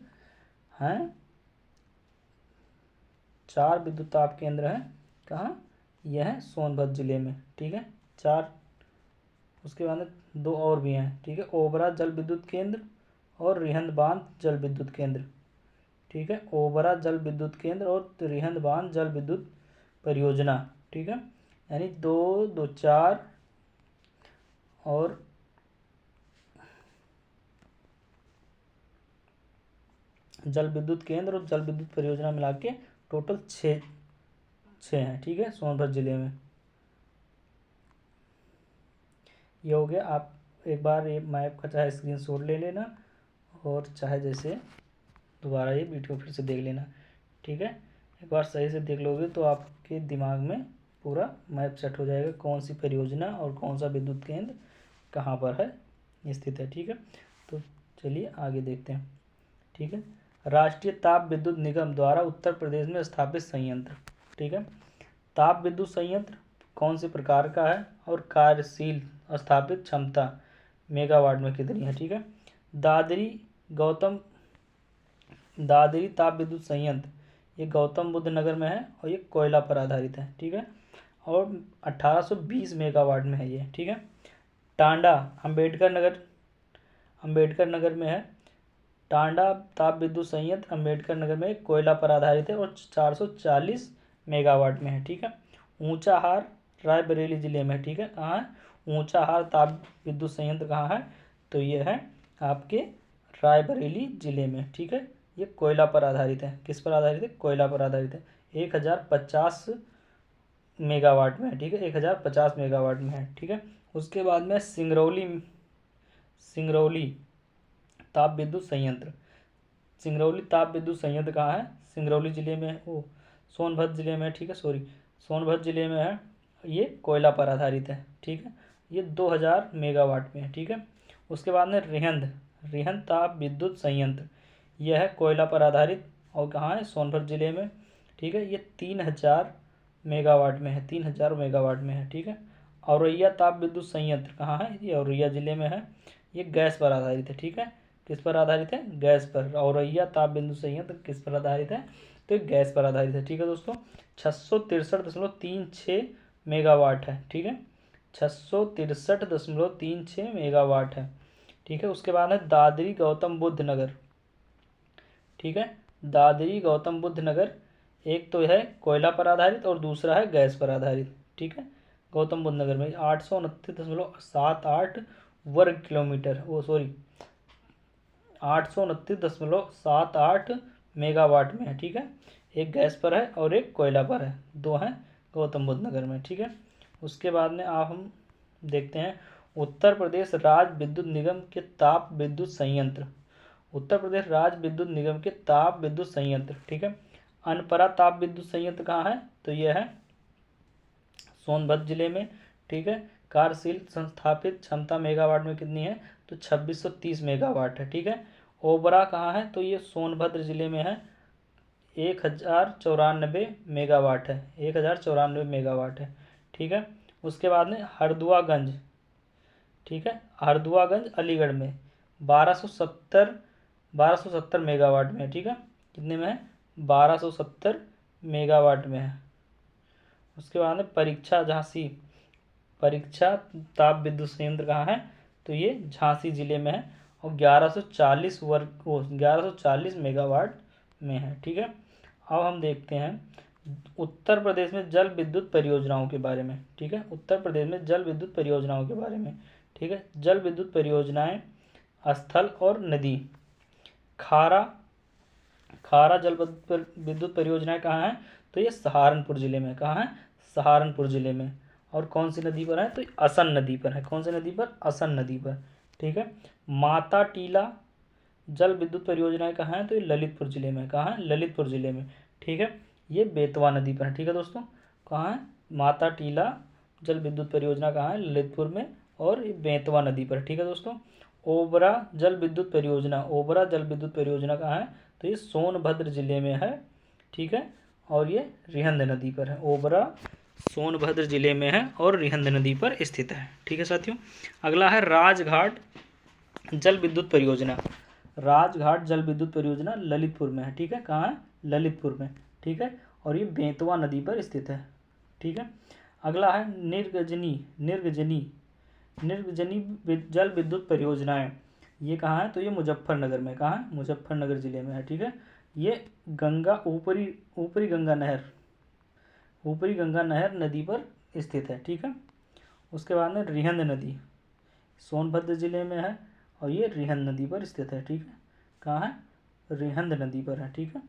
हैं। 4 विद्युत ताप केंद्र हैं। कहाँ? यह है सोनभद्र जिले में। ठीक है, 4। उसके बाद 2 और भी हैं। ठीक है, ओबरा जल विद्युत केंद्र और रिहंद बांध जल विद्युत केंद्र। ठीक है, ओबरा जल विद्युत केंद्र और रिहंद बांध जल विद्युत परियोजना। ठीक है, यानी 2, 2, 4 और जल विद्युत केंद्र और जल विद्युत परियोजना मिला के टोटल 6 हैं। ठीक है, सोनभद्र जिले में। ये हो गया। आप एक बार ये मैप का चाहे स्क्रीनशॉट ले लेना और चाहे जैसे दोबारा ये वीडियो फिर से देख लेना। ठीक है, एक बार सही से देख लोगे तो आपके दिमाग में पूरा मैप सेट हो जाएगा, कौन सी परियोजना और कौन सा विद्युत केंद्र कहाँ पर है स्थित है। ठीक है, तो चलिए आगे देखते हैं। ठीक है, राष्ट्रीय ताप विद्युत निगम द्वारा उत्तर प्रदेश में स्थापित संयंत्र। ठीक है, ताप विद्युत संयंत्र कौन से प्रकार का है और कार्यशील स्थापित क्षमता मेगावाट में कितनी है। ठीक है, दादरी गौतम दादरी ताप विद्युत संयंत्र ये गौतम बुद्ध नगर में है और ये कोयला पर आधारित है। ठीक है, और 1820 मेगावाट में है ये। ठीक है, टांडा अंबेडकर नगर में है। टांडा ताप विद्युत संयंत्र अंबेडकर नगर में कोयला पर आधारित है और 440 मेगावाट में है। ठीक है, ऊंचाहार रायबरेली जिले में। ठीक है, कहाँ है ऊंचाहार ताप विद्युत संयंत्र, कहाँ है तो ये है आपके रायबरेली जिले में। ठीक है, ये कोयला पर आधारित है। किस पर आधारित है, कोयला पर आधारित है। 1050 मेगावाट में है। ठीक है, 1050 मेगावाट में है। ठीक है, उसके बाद में सिंगरौली ताप विद्युत संयंत्र। सिंगरौली ताप विद्युत संयंत्र कहाँ है, सिंगरौली जिले में है, वो सोनभद्र जिले में है। ठीक है, सोनभद्र जिले में है। ये कोयला पर आधारित है। ठीक है, ये 2000 मेगावाट में है। ठीक है, उसके बाद में रिहंद ताप विद्युत संयंत्र, यह है कोयला पर आधारित और कहाँ है, सोनभद्र जिले में। ठीक है, ये 3000 मेगावाट में है, 3000 मेगावाट में है। ठीक है, औरैया ताप विद्युत संयंत्र कहाँ है, ये औरैया जिले में है। ये गैस पर आधारित है। ठीक है, किस पर आधारित है, गैस पर। औरैया ताप विद्युत संयंत्र किस पर आधारित है, तो गैस पर आधारित है। ठीक है दोस्तों, 663.36 मेगावाट है। ठीक है, 663.36 मेगावाट है। ठीक है, उसके बाद है दादरी गौतम बुद्ध नगर। ठीक है, दादरी गौतम बुद्ध नगर एक तो है कोयला पर आधारित और दूसरा है गैस पर आधारित। ठीक है, गौतम बुद्ध नगर में 829.78 वर्ग किलोमीटर, 829.78 मेगावाट में है। ठीक है, एक गैस पर है और एक कोयला पर है, दो हैं गौतम बुद्ध नगर में। ठीक है, उसके बाद में आप हम देखते हैं उत्तर प्रदेश राज्य विद्युत निगम के ताप विद्युत संयंत्र। उत्तर प्रदेश राज्य विद्युत निगम के ताप विद्युत संयंत्र। ठीक है, अनपरा ताप विद्युत संयंत्र कहाँ है, तो यह है सोनभद्र जिले में। ठीक है, कार्यशील संस्थापित क्षमता मेगावाट में कितनी है, तो 2630 मेगावाट है। ठीक है, ओबरा कहाँ है, तो ये सोनभद्र जिले में है। 1094 मेगावाट है, 1094 मेगावाट है। ठीक है, उसके बाद में हरदुआगंज। ठीक है, हरदुआगंज अलीगढ़ में 1270 मेगावाट में है। ठीक है, कितने में है, 1270 मेगावाट में है। उसके बाद में परीक्षा ताप विद्युत संयंत्र कहाँ है, तो ये झांसी जिले में है और 1140 मेगावाट में है। ठीक है, अब हम देखते हैं उत्तर प्रदेश में जल विद्युत परियोजनाओं के बारे में। ठीक है, उत्तर प्रदेश में जल विद्युत परियोजनाओं के बारे में। ठीक है, जल विद्युत परियोजनाएं स्थल और नदी। खारा जल विद्युत परियोजनाएं कहाँ है, तो ये सहारनपुर जिले में। कहाँ है, सहारनपुर जिले में। और कौन सी नदी पर है, तो असन नदी पर है। कौन सी नदी पर, असन नदी पर। ठीक है, माता टीला जल विद्युत परियोजनाएं कहाँ है, तो ये ललितपुर जिले में। कहाँ है, ललितपुर जिले में। ठीक है, ये बेतवा नदी पर है। ठीक है दोस्तों, कहाँ है, माता टीला जल विद्युत परियोजना कहाँ है, ललितपुर में और ये बेतवा नदी पर। ठीक है दोस्तों, ओबरा जल विद्युत परियोजना कहाँ है, तो ये सोनभद्र जिले में है। ठीक है, और ये रिहंद नदी पर है। ओबरा सोनभद्र जिले में है और रिहंद नदी पर स्थित है। ठीक है साथियों, अगला है राजघाट जल विद्युत परियोजना। राजघाट जल विद्युत परियोजना ललितपुर में है। ठीक है, कहाँ है, ललितपुर में। ठीक है, और ये बेतवा नदी पर स्थित है। ठीक है, अगला है निर्गजनी जल विद्युत परियोजनाएं, ये कहाँ है, तो ये मुजफ्फरनगर में। कहाँ है, मुजफ्फरनगर जिले में है। ठीक है, ये ऊपरी गंगा नहर नदी पर स्थित है। ठीक है, उसके बाद में रिहंद नदी सोनभद्र जिले में है और ये रिहंद नदी पर स्थित है। ठीक है, कहाँ है, रिहंद नदी पर है। ठीक है,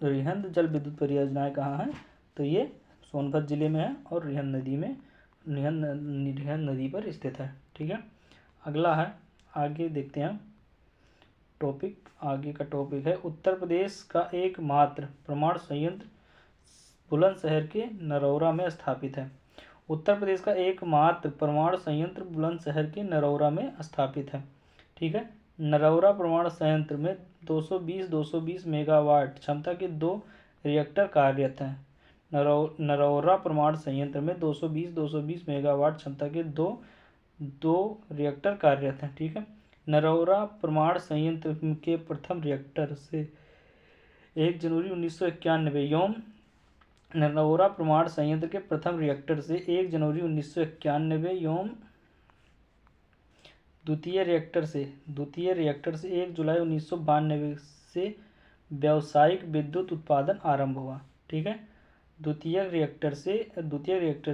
रिहंद जल विद्युत परियोजनाएं कहाँ है, तो ये सोनभद्र जिले में है और रिहंद नदी पर स्थित है। ठीक है, अगला है, आगे देखते हैं आगे का टॉपिक है उत्तर प्रदेश का एकमात्र परमाणु संयंत्र बुलंदशहर के नरौरा में स्थापित है। उत्तर प्रदेश का एकमात्र परमाणु संयंत्र बुलंदशहर के नरौरा में स्थापित है। ठीक है, नरौरा परमाणु संयंत्र में 220 मेगावाट क्षमता के 2 रिएक्टर कार्यरत हैं। नरौरा परमाणु संयंत्र में 220 मेगावाट क्षमता के दो रिएक्टर कार्यरत हैं। ठीक है, नरौरा परमाणु संयंत्र के प्रथम रिएक्टर से 1 जनवरी 1991 एवं नरौरा परमाणु संयंत्र के प्रथम रिएक्टर से 1 जनवरी 1991 एवं द्वितीय रिएक्टर से 1 जुलाई 1992 से व्यावसायिक विद्युत उत्पादन आरंभ हुआ। ठीक है, द्वितीय रिएक्टर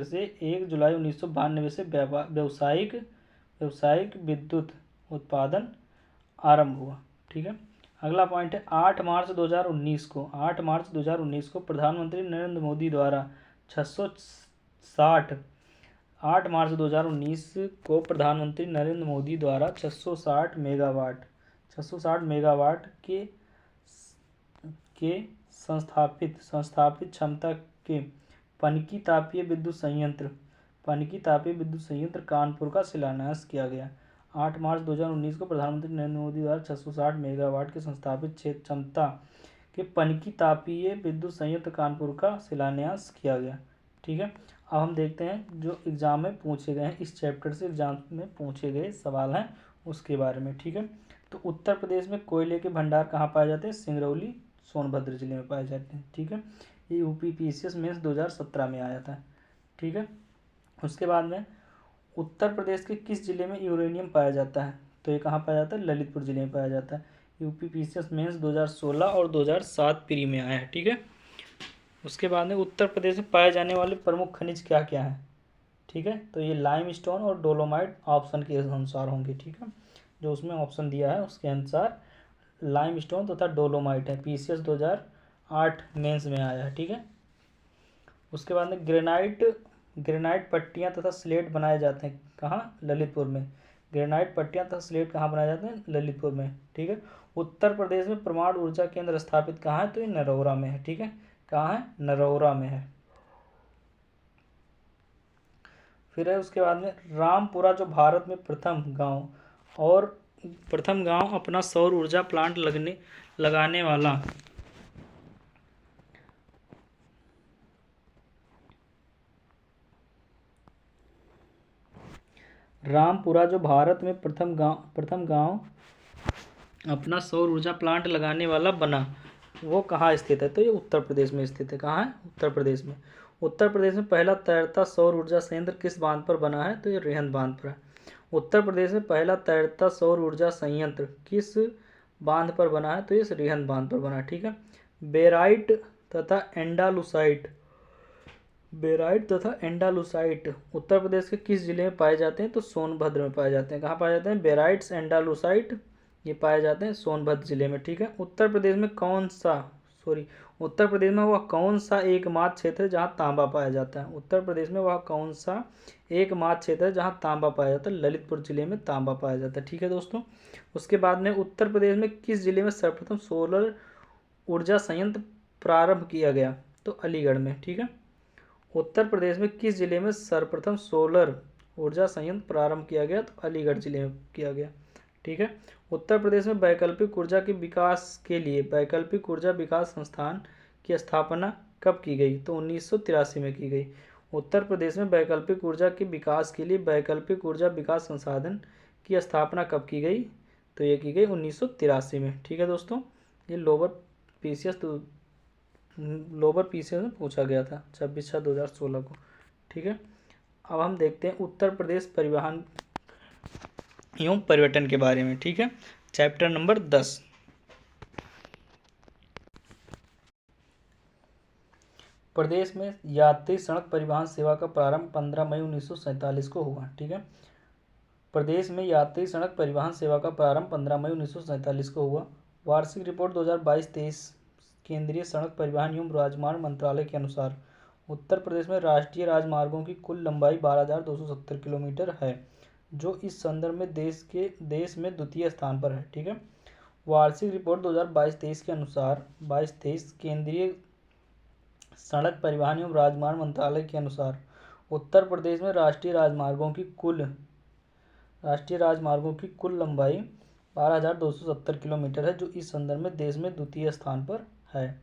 से 1 जुलाई 1992 से व्यावसायिक विद्युत उत्पादन आरंभ हुआ। ठीक है, अगला पॉइंट है 8 मार्च 2019 को प्रधानमंत्री नरेंद्र मोदी द्वारा 8 मार्च 2019 को प्रधानमंत्री नरेंद्र मोदी द्वारा 660 मेगावाट के संस्थापित क्षमता के पनकी तापीय विद्युत संयंत्र कानपुर का शिलान्यास किया गया। 8 मार्च 2019 को प्रधानमंत्री नरेंद्र मोदी द्वारा 660 मेगावाट के संस्थापित क्षमता के पनकी तापीय विद्युत संयंत्र कानपुर का शिलान्यास किया गया। ठीक है, अब हम देखते हैं जो एग्जाम में पूछे गए हैं, इस चैप्टर से एग्जाम में पूछे गए सवाल हैं उसके बारे में। ठीक है, तो उत्तर प्रदेश में कोयले के भंडार कहाँ पाए जाते हैं? सिंगरौली सोनभद्र जिले में पाए जाते हैं। ठीक है, ये यूपीपीसीएस मेंस 2017 में आया था। ठीक है, उसके बाद में उत्तर प्रदेश के किस जिले में यूरेनियम पाया जाता है? तो ये कहाँ पाया जाता है? ललितपुर जिले में पाया जाता है। यूपीपीसीएस मेंस 2016 और 2007 प्री में आया है। ठीक है, उसके बाद में उत्तर प्रदेश में पाए जाने वाले प्रमुख खनिज क्या क्या हैं? ठीक है, तो ये लाइमस्टोन और डोलोमाइट ऑप्शन के अनुसार होंगे। ठीक है, जो उसमें ऑप्शन दिया है उसके अनुसार लाइमस्टोन तथा डोलोमाइट है। पीसीएस 2008 मेंस में आया है। ठीक है, उसके बाद में ग्रेनाइट पट्टियाँ तथा स्लेट बनाए जाते हैं कहाँ? ललितपुर में। ग्रेनाइट पट्टियाँ तथा स्लेट कहाँ बनाए जाते हैं? ललितपुर में। ठीक है, उत्तर प्रदेश में परमाणु ऊर्जा केंद्र स्थापित कहाँ है? तो ये नरौरा में है। ठीक है, कहाँ है? नरौरा में है। फिर है उसके बाद में रामपुरा जो भारत में प्रथम गांव अपना सौर ऊर्जा प्लांट लगाने वाला रामपुरा जो भारत में प्रथम गांव अपना सौर ऊर्जा प्लांट लगाने वाला बना, वो कहाँ स्थित है? तो ये उत्तर प्रदेश में स्थित है। कहाँ है? उत्तर प्रदेश में। उत्तर प्रदेश में पहला तैरता सौर ऊर्जा संयंत्र किस बांध पर बना है? तो ये रेहंद बांध पर है। उत्तर प्रदेश में पहला तैरता सौर ऊर्जा संयंत्र किस बांध पर बना है? तो ये रेहंद बांध पर बना है। ठीक है, बेराइट तथा एंडालुसाइट उत्तर प्रदेश के किस जिले में पाए जाते हैं? तो सोनभद्र में पाए जाते हैं। कहाँ पाए जाते हैं? बेराइट्स एंडालुसाइट ये पाए जाते हैं सोनभद्र जिले में। ठीक है, उत्तर प्रदेश में वह कौन सा एकमात्र क्षेत्र है जहाँ तांबा पाया जाता है? उत्तर प्रदेश में वह कौन सा एकमात्र क्षेत्र है जहाँ तांबा पाया जाता है? ललितपुर जिले में तांबा पाया जाता है। ठीक है दोस्तों, उसके बाद में उत्तर प्रदेश में किस जिले में सर्वप्रथम सोलर ऊर्जा संयंत्र प्रारंभ किया गया? तो अलीगढ़ में। ठीक है, उत्तर प्रदेश में किस जिले में सर्वप्रथम सोलर ऊर्जा संयंत्र प्रारंभ किया गया? तो अलीगढ़ जिले में किया गया। ठीक है, उत्तर प्रदेश में वैकल्पिक ऊर्जा के विकास के लिए वैकल्पिक ऊर्जा विकास संस्थान की स्थापना कब की गई? तो 1983 में की गई। उत्तर प्रदेश में वैकल्पिक ऊर्जा के विकास के लिए वैकल्पिक ऊर्जा विकास संसाधन की स्थापना कब की गई? तो ये की गई 1983 में। ठीक है दोस्तों, ये लोअर पीसीएस में पूछा गया था 26/6/2016 को। ठीक है, अब हम देखते हैं उत्तर प्रदेश परिवहन एवं पर्यटन के बारे में। ठीक है, चैप्टर नंबर 10। प्रदेश में यात्री सड़क परिवहन सेवा का प्रारंभ 15 मई 1947 को हुआ। ठीक है, प्रदेश में यात्री सड़क परिवहन सेवा का प्रारंभ 15 मई 1947 को हुआ। वार्षिक रिपोर्ट 2022-23 केंद्रीय सड़क परिवहन एवं राजमार्ग मंत्रालय के अनुसार उत्तर प्रदेश में राष्ट्रीय राजमार्गों की कुल लंबाई 12,270 किलोमीटर है, जो इस संदर्भ में देश में द्वितीय स्थान पर है। ठीक है, वार्षिक रिपोर्ट 2022-23 के अनुसार 22-23 केंद्रीय सड़क परिवहन एवं राजमार्ग मंत्रालय के अनुसार उत्तर प्रदेश में राष्ट्रीय राजमार्गों की कुल लंबाई 12,270 किलोमीटर है, जो इस संदर्भ में देश में द्वितीय स्थान पर है।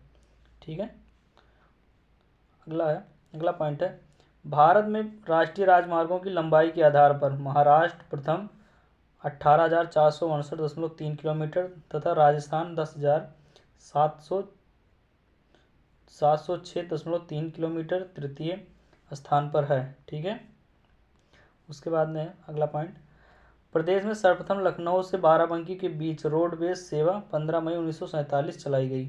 ठीक है, अगला पॉइंट है, भारत में राष्ट्रीय राजमार्गों की लंबाई के आधार पर महाराष्ट्र प्रथम 18,462.3 किलोमीटर तथा राजस्थान 10,706.3 किलोमीटर तृतीय स्थान पर है। ठीक है, उसके बाद में अगला पॉइंट, प्रदेश में सर्वप्रथम लखनऊ से बाराबंकी के बीच रोडवेज सेवा 15 मई 1947 चलाई गई।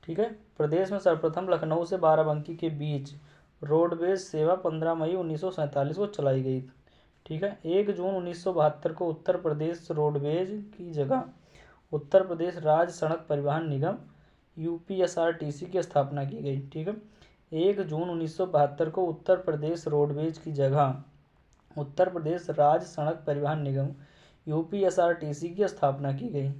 ठीक है, प्रदेश में सर्वप्रथम लखनऊ से बाराबंकी के बीच रोडवेज सेवा 15 मई 1947 को चलाई गई। ठीक है, 1 जून 1972 को उत्तर प्रदेश रोडवेज की जगह उत्तर प्रदेश राज्य सड़क परिवहन निगम यूपीएसआरटीसी की स्थापना की गई। ठीक है, 1 जून 1972 को उत्तर प्रदेश रोडवेज की जगह उत्तर प्रदेश राज्य सड़क परिवहन निगम यूपीएसआरटीसी की स्थापना की गई।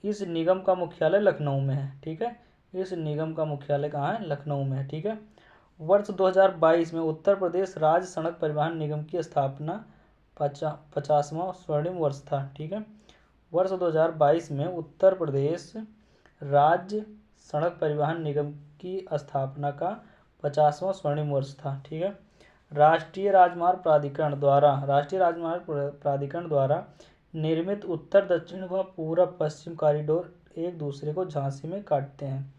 इस निगम का मुख्यालय लखनऊ में है। ठीक है, इस निगम का मुख्यालय कहाँ है? लखनऊ में है। ठीक है, वर्ष 2022 में उत्तर प्रदेश राज्य सड़क परिवहन निगम की स्थापना 50वां स्वर्णिम वर्ष था। ठीक है, वर्ष 2022 में उत्तर प्रदेश राज्य सड़क परिवहन निगम की स्थापना का 50वां स्वर्णिम वर्ष था। ठीक है, राष्ट्रीय राजमार्ग प्राधिकरण द्वारा निर्मित उत्तर दक्षिण व पूर्व पश्चिम कॉरिडोर एक दूसरे को झांसी में काटते हैं।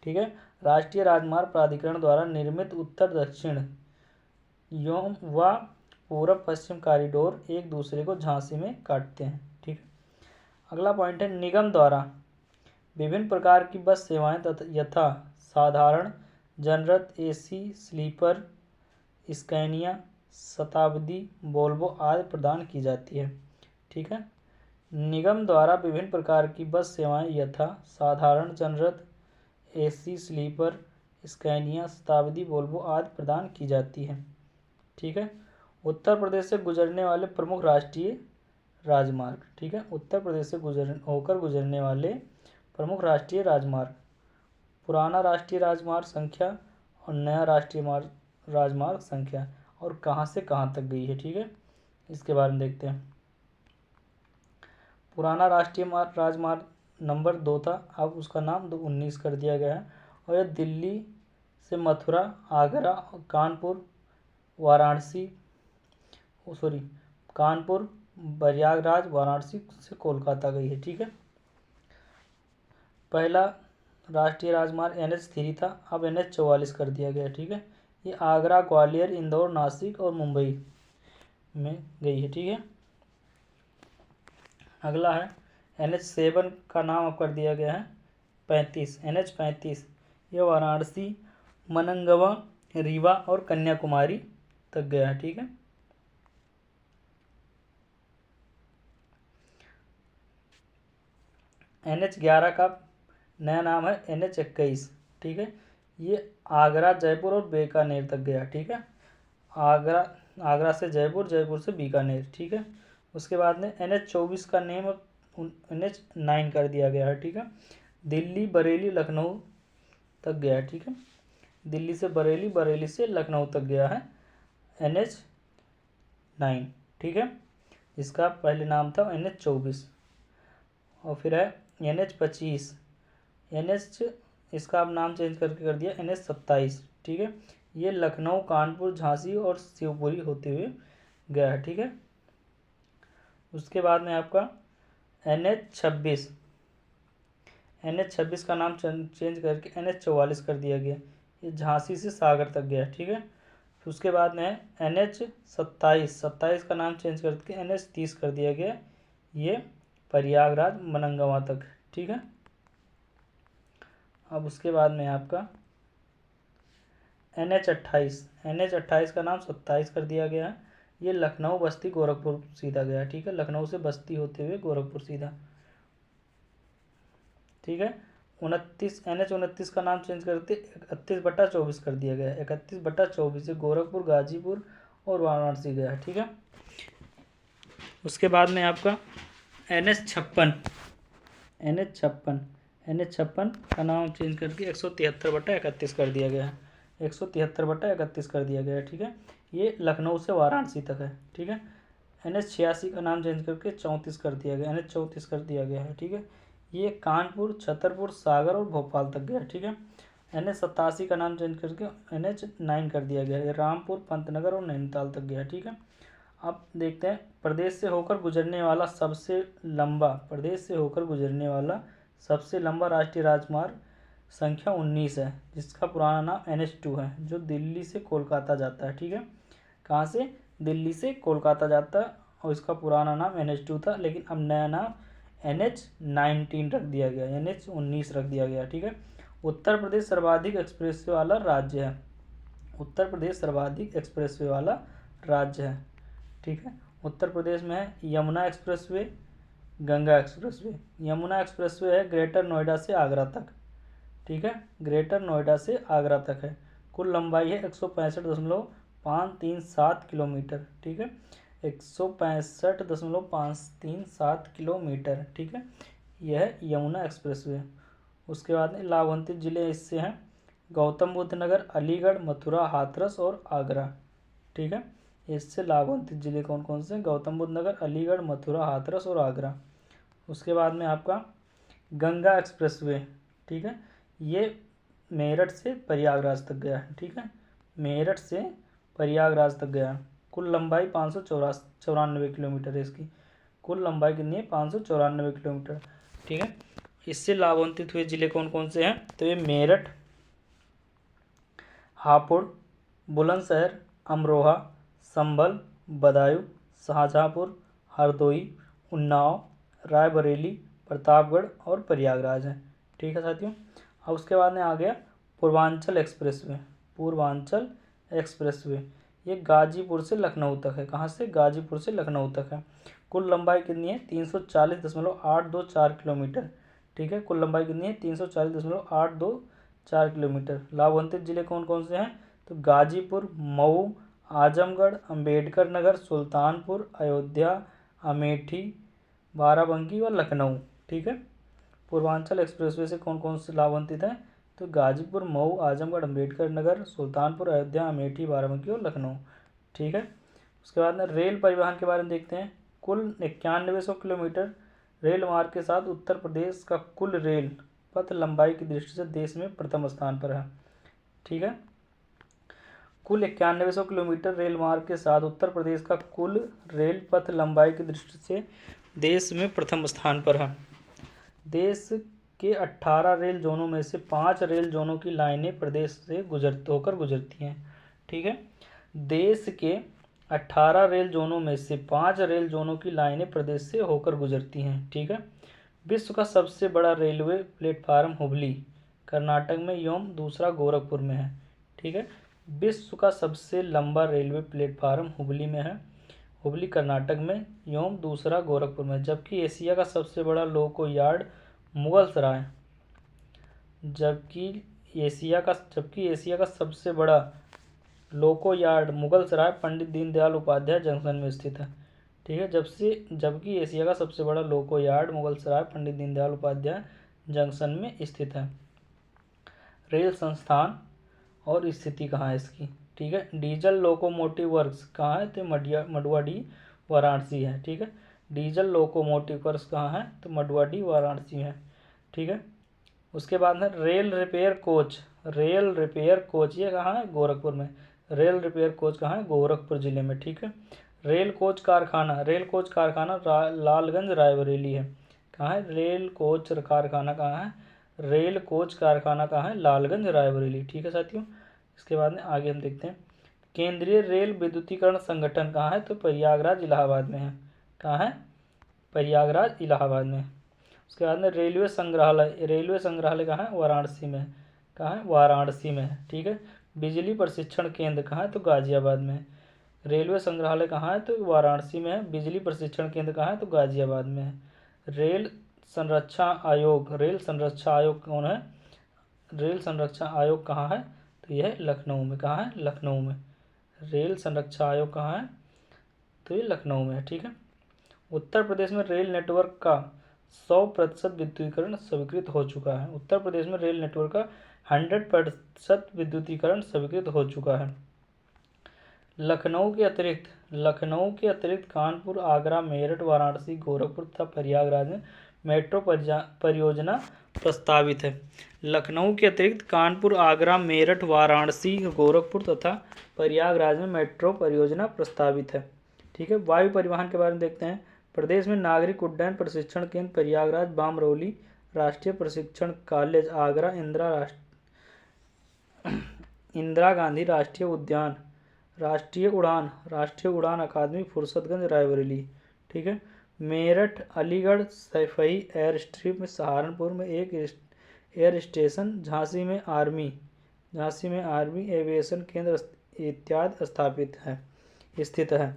ठीक है, राष्ट्रीय राजमार्ग प्राधिकरण द्वारा निर्मित उत्तर दक्षिण व पूर्व पश्चिम कॉरिडोर एक दूसरे को झांसी में काटते हैं। ठीक है, अगला पॉइंट है, निगम द्वारा विभिन्न प्रकार की बस सेवाएं यथा साधारण, जनरल, एसी, स्लीपर, स्कैनिया, शताब्दी, वोल्वो आदि प्रदान की जाती है। ठीक है, निगम द्वारा विभिन्न प्रकार की बस सेवाएं यथा साधारण, जनरल, एसी, स्लीपर, स्कैनिया, शताब्दी, वोल्वो आदि प्रदान की जाती है। ठीक है, उत्तर प्रदेश से गुजरने वाले प्रमुख राष्ट्रीय राजमार्ग। ठीक है, उत्तर प्रदेश से होकर गुजरने वाले प्रमुख राष्ट्रीय राजमार्ग, पुराना राष्ट्रीय राजमार्ग संख्या और नया राष्ट्रीय राजमार्ग संख्या, और कहाँ से कहाँ तक गई है। ठीक है, इसके बारे में देखते हैं। पुराना राष्ट्रीय राजमार्ग नंबर 2 था, अब उसका नाम 19 कर दिया गया है, और यह दिल्ली से मथुरा, आगरा, कानपुर, प्रयागराज, वाराणसी से कोलकाता गई है। ठीक है, पहला राष्ट्रीय राजमार्ग NH3 था, अब NH44 कर दिया गया। ठीक है, ये आगरा, ग्वालियर, इंदौर, नासिक और मुंबई में गई है। ठीक है, अगला है NH7 का नाम अब कर दिया गया है 35, NH35, ये वाराणसी, मनंगवा, रीवा और कन्याकुमारी तक गया है। ठीक है, NH11 का नया नाम है NH21। ठीक है, ये आगरा, जयपुर और बीकानेर तक गया। ठीक है, आगरा से जयपुर, जयपुर से बीकानेर। ठीक है, उसके बाद में NH24 का नेम NH9 कर दिया गया है। ठीक है, दिल्ली, बरेली, लखनऊ तक गया है। ठीक है, दिल्ली से बरेली, बरेली से लखनऊ तक गया है NH9। ठीक है, इसका पहले नाम था NH24, और फिर है NH25, इसका अब नाम चेंज करके कर दिया NH27। ठीक है, ये लखनऊ, कानपुर, झांसी और शिवपुरी होते हुए गया है। ठीक है, उसके बाद में आपका NH26 का नाम चेंज करके NH44 कर दिया गया, ये झांसी से सागर तक गया। ठीक है, फिर उसके बाद में NH27 का नाम चेंज करके NH30 कर दिया गया, ये प्रयागराज, मनंगवा तक। ठीक है, अब उसके बाद में आपका NH28 का नाम 27 कर दिया गया है, ये लखनऊ, बस्ती, गोरखपुर सीधा गया। ठीक है, लखनऊ से बस्ती होते हुए गोरखपुर सीधा। ठीक है, NH29 का नाम चेंज करके 31/24 कर दिया गया, 31/24 से गोरखपुर, गाजीपुर और वाराणसी गया। ठीक है, उसके बाद में आपका NH56 का नाम चेंज करके 173/31 कर दिया गया है, 173/31 कर दिया गया है, ठीक है। ये लखनऊ से वाराणसी तक है, ठीक है। NH86 का नाम चेंज करके 34 कर दिया गया, NH34 कर दिया गया है, ठीक है। ये कानपुर, छतरपुर, सागर और भोपाल तक गया, ठीक है। NH87 का नाम चेंज करके NH9 कर दिया गया है, रामपुर, पंतनगर और नैनीताल तक गया, ठीक है। अब देखते हैं प्रदेश से होकर गुजरने वाला सबसे लंबा राष्ट्रीय राजमार्ग संख्या 19 है, जिसका पुराना नाम NH2 है, जो दिल्ली से कोलकाता जाता है, ठीक है। कहाँ से? दिल्ली से कोलकाता जाता है, और इसका पुराना नाम NH2 था, लेकिन अब नया नाम NH19 रख दिया गया, NH19 रख दिया गया, ठीक है। उत्तर प्रदेश सर्वाधिक एक्सप्रेसवे वाला राज्य है, उत्तर प्रदेश सर्वाधिक एक्सप्रेसवे वाला राज्य है, ठीक है। उत्तर प्रदेश में है Yamuna expressway, Ganga expressway. Yamuna expressway है ग्रेटर नोएडा से आगरा तक, ठीक है, ग्रेटर नोएडा से आगरा तक है। कुल लंबाई है 165.537 किलोमीटर, ठीक है, 165.537 किलोमीटर, ठीक है। यह है यमुना एक्सप्रेसवे। उसके बाद में लाभान्वित जिले इससे हैं गौतम बुद्ध नगर, अलीगढ़, मथुरा, हाथरस और आगरा, ठीक है। इससे लाभान्वित जिले कौन कौन से? गौतम बुद्ध नगर, अलीगढ़, मथुरा, हाथरस और आगरा। उसके बाद में आपका गंगा एक्सप्रेसवे, ठीक है, ये मेरठ से प्रयागराज तक गया है, ठीक है, मेरठ से प्रयागराज तक गया। कुल लंबाई 594 किलोमीटर है इसकी, कुल लंबाई कितनी है? 594 किलोमीटर, ठीक है। इससे लाभान्वित हुए जिले कौन कौन से हैं? तो ये मेरठ, हापुड़, बुलंदशहर, अमरोहा, संभल, बदायूं, शाहजहाँपुर, हरदोई, उन्नाव, रायबरेली, प्रतापगढ़ और प्रयागराज है, ठीक है साथियों। अब उसके बाद में आ गया पूर्वांचल एक्सप्रेसवे। पूर्वांचल एक्सप्रेसवे ये गाजीपुर से लखनऊ तक है। कहाँ से? गाजीपुर से लखनऊ तक है। कुल लंबाई कितनी है? 340.824 किलोमीटर, ठीक है। कुल लंबाई कितनी है? 340.824 किलोमीटर। लाभान्वित जिले कौन कौन से हैं? तो गाजीपुर, मऊ, आजमगढ़, अंबेडकर नगर, सुल्तानपुर, अयोध्या, अमेठी, बाराबंकी और लखनऊ, ठीक है। पूर्वांचल एक्सप्रेसवे से कौन कौन से लाभान्वित हैं? तो गाजीपुर, मऊ, आजमगढ़, अंबेडकर नगर, सुल्तानपुर, अयोध्या, अमेठी, बाराबंकी और लखनऊ, ठीक है। उसके बाद में रेल परिवहन के बारे में देखते हैं। कुल 9100 किलोमीटर रेल मार्ग के साथ उत्तर प्रदेश का कुल रेल पथ लंबाई की दृष्टि से देश में प्रथम स्थान पर है, ठीक है। कुल 9100 किलोमीटर रेल मार्ग के साथ उत्तर प्रदेश का कुल रेल पथ लंबाई की दृष्टि से देश में प्रथम स्थान पर है। देश के 18 रेल जोनों में से 5 रेल जोनों की लाइनें प्रदेश से होकर गुजरती हैं, ठीक है। देश के 18 रेल जोनों में से 5 रेल जोनों की लाइनें प्रदेश से होकर गुजरती हैं, ठीक है। विश्व का सबसे बड़ा रेलवे प्लेटफार्म हुबली कर्नाटक में एवं दूसरा गोरखपुर में है, ठीक है। विश्व का सबसे लंबा रेलवे प्लेटफार्म हुबली में है, हुबली कर्नाटक में एवं दूसरा गोरखपुर में। जबकि एशिया का सबसे बड़ा लोको यार्ड मुगलसराय जबकि एशिया का सबसे बड़ा लोको यार्ड मुगलसराय पंडित दीनदयाल उपाध्याय जंक्शन में स्थित है, ठीक है। जबकि एशिया का सबसे बड़ा लोको यार्ड मुगलसराय पंडित दीनदयाल उपाध्याय जंक्शन में स्थित है। रेल संस्थान और स्थिति कहाँ है इसकी, ठीक है। डीजल लोकोमोटिव वर्क्स कहाँ है? तो मडुवाडी वाराणसी है, ठीक है। डीजल लोकोमोटिव वर्क्स कहाँ है? तो मडुवाडी वाराणसी है, ठीक है। उसके बाद में रेल रिपेयर कोच ये कहाँ है? गोरखपुर में। रेल रिपेयर कोच कहाँ है? गोरखपुर जिले में, ठीक है। रेल कोच कारखाना लालगंज रायबरेली है। कहाँ है? रेल कोच कारखाना कहाँ है? रेल कोच कारखाना कहाँ है? लालगंज रायबरेली, ठीक है साथियों। इसके बाद में आगे हम देखते हैं केंद्रीय रेल विद्युतीकरण संगठन कहाँ है? तो प्रयागराज इलाहाबाद में है। कहाँ है? प्रयागराज इलाहाबाद में। उसके बाद में रेलवे संग्रहालय कहाँ है? वाराणसी में। कहाँ है? वाराणसी में है, ठीक है। बिजली प्रशिक्षण केंद्र कहाँ है? तो गाजियाबाद में। रेलवे संग्रहालय कहाँ है? तो वाराणसी में है। बिजली प्रशिक्षण केंद्र कहाँ है? तो गाजियाबाद में है। रेल संरक्षा आयोग कौन है? रेल संरक्षा आयोग कहाँ है? तो यह लखनऊ में। कहाँ है? लखनऊ में। रेल संरक्षा आयोग कहाँ है? तो ये लखनऊ में है, ठीक है। उत्तर प्रदेश में रेल नेटवर्क का 100% विद्युतीकरण स्वीकृत हो चुका है। उत्तर प्रदेश में रेल नेटवर्क का 100% विद्युतीकरण स्वीकृत हो चुका है। लखनऊ के अतिरिक्त कानपुर, आगरा, मेरठ, वाराणसी, गोरखपुर तथा प्रयागराज में मेट्रो परियोजना प्रस्तावित है। लखनऊ के अतिरिक्त कानपुर, आगरा, मेरठ, वाराणसी, गोरखपुर तथा प्रयागराज में मेट्रो परियोजना प्रस्तावित है। ठीक है। वायु परिवहन के बारे में देखते हैं। प्रदेश में नागरिक उड्डयन प्रशिक्षण केंद्र प्रयागराज, बामरौली राष्ट्रीय प्रशिक्षण कॉलेज, आगरा, इंदिरा गांधी राष्ट्रीय उद्यान, राष्ट्रीय उड़ान अकादमी फुर्सतगंज, रायबरेली। ठीक है। मेरठ, अलीगढ़ सैफई एयर स्ट्रिप में, सहारनपुर में एक एयर स्टेशन, झांसी में आर्मी एविएशन केंद्र इत्यादि स्थित है।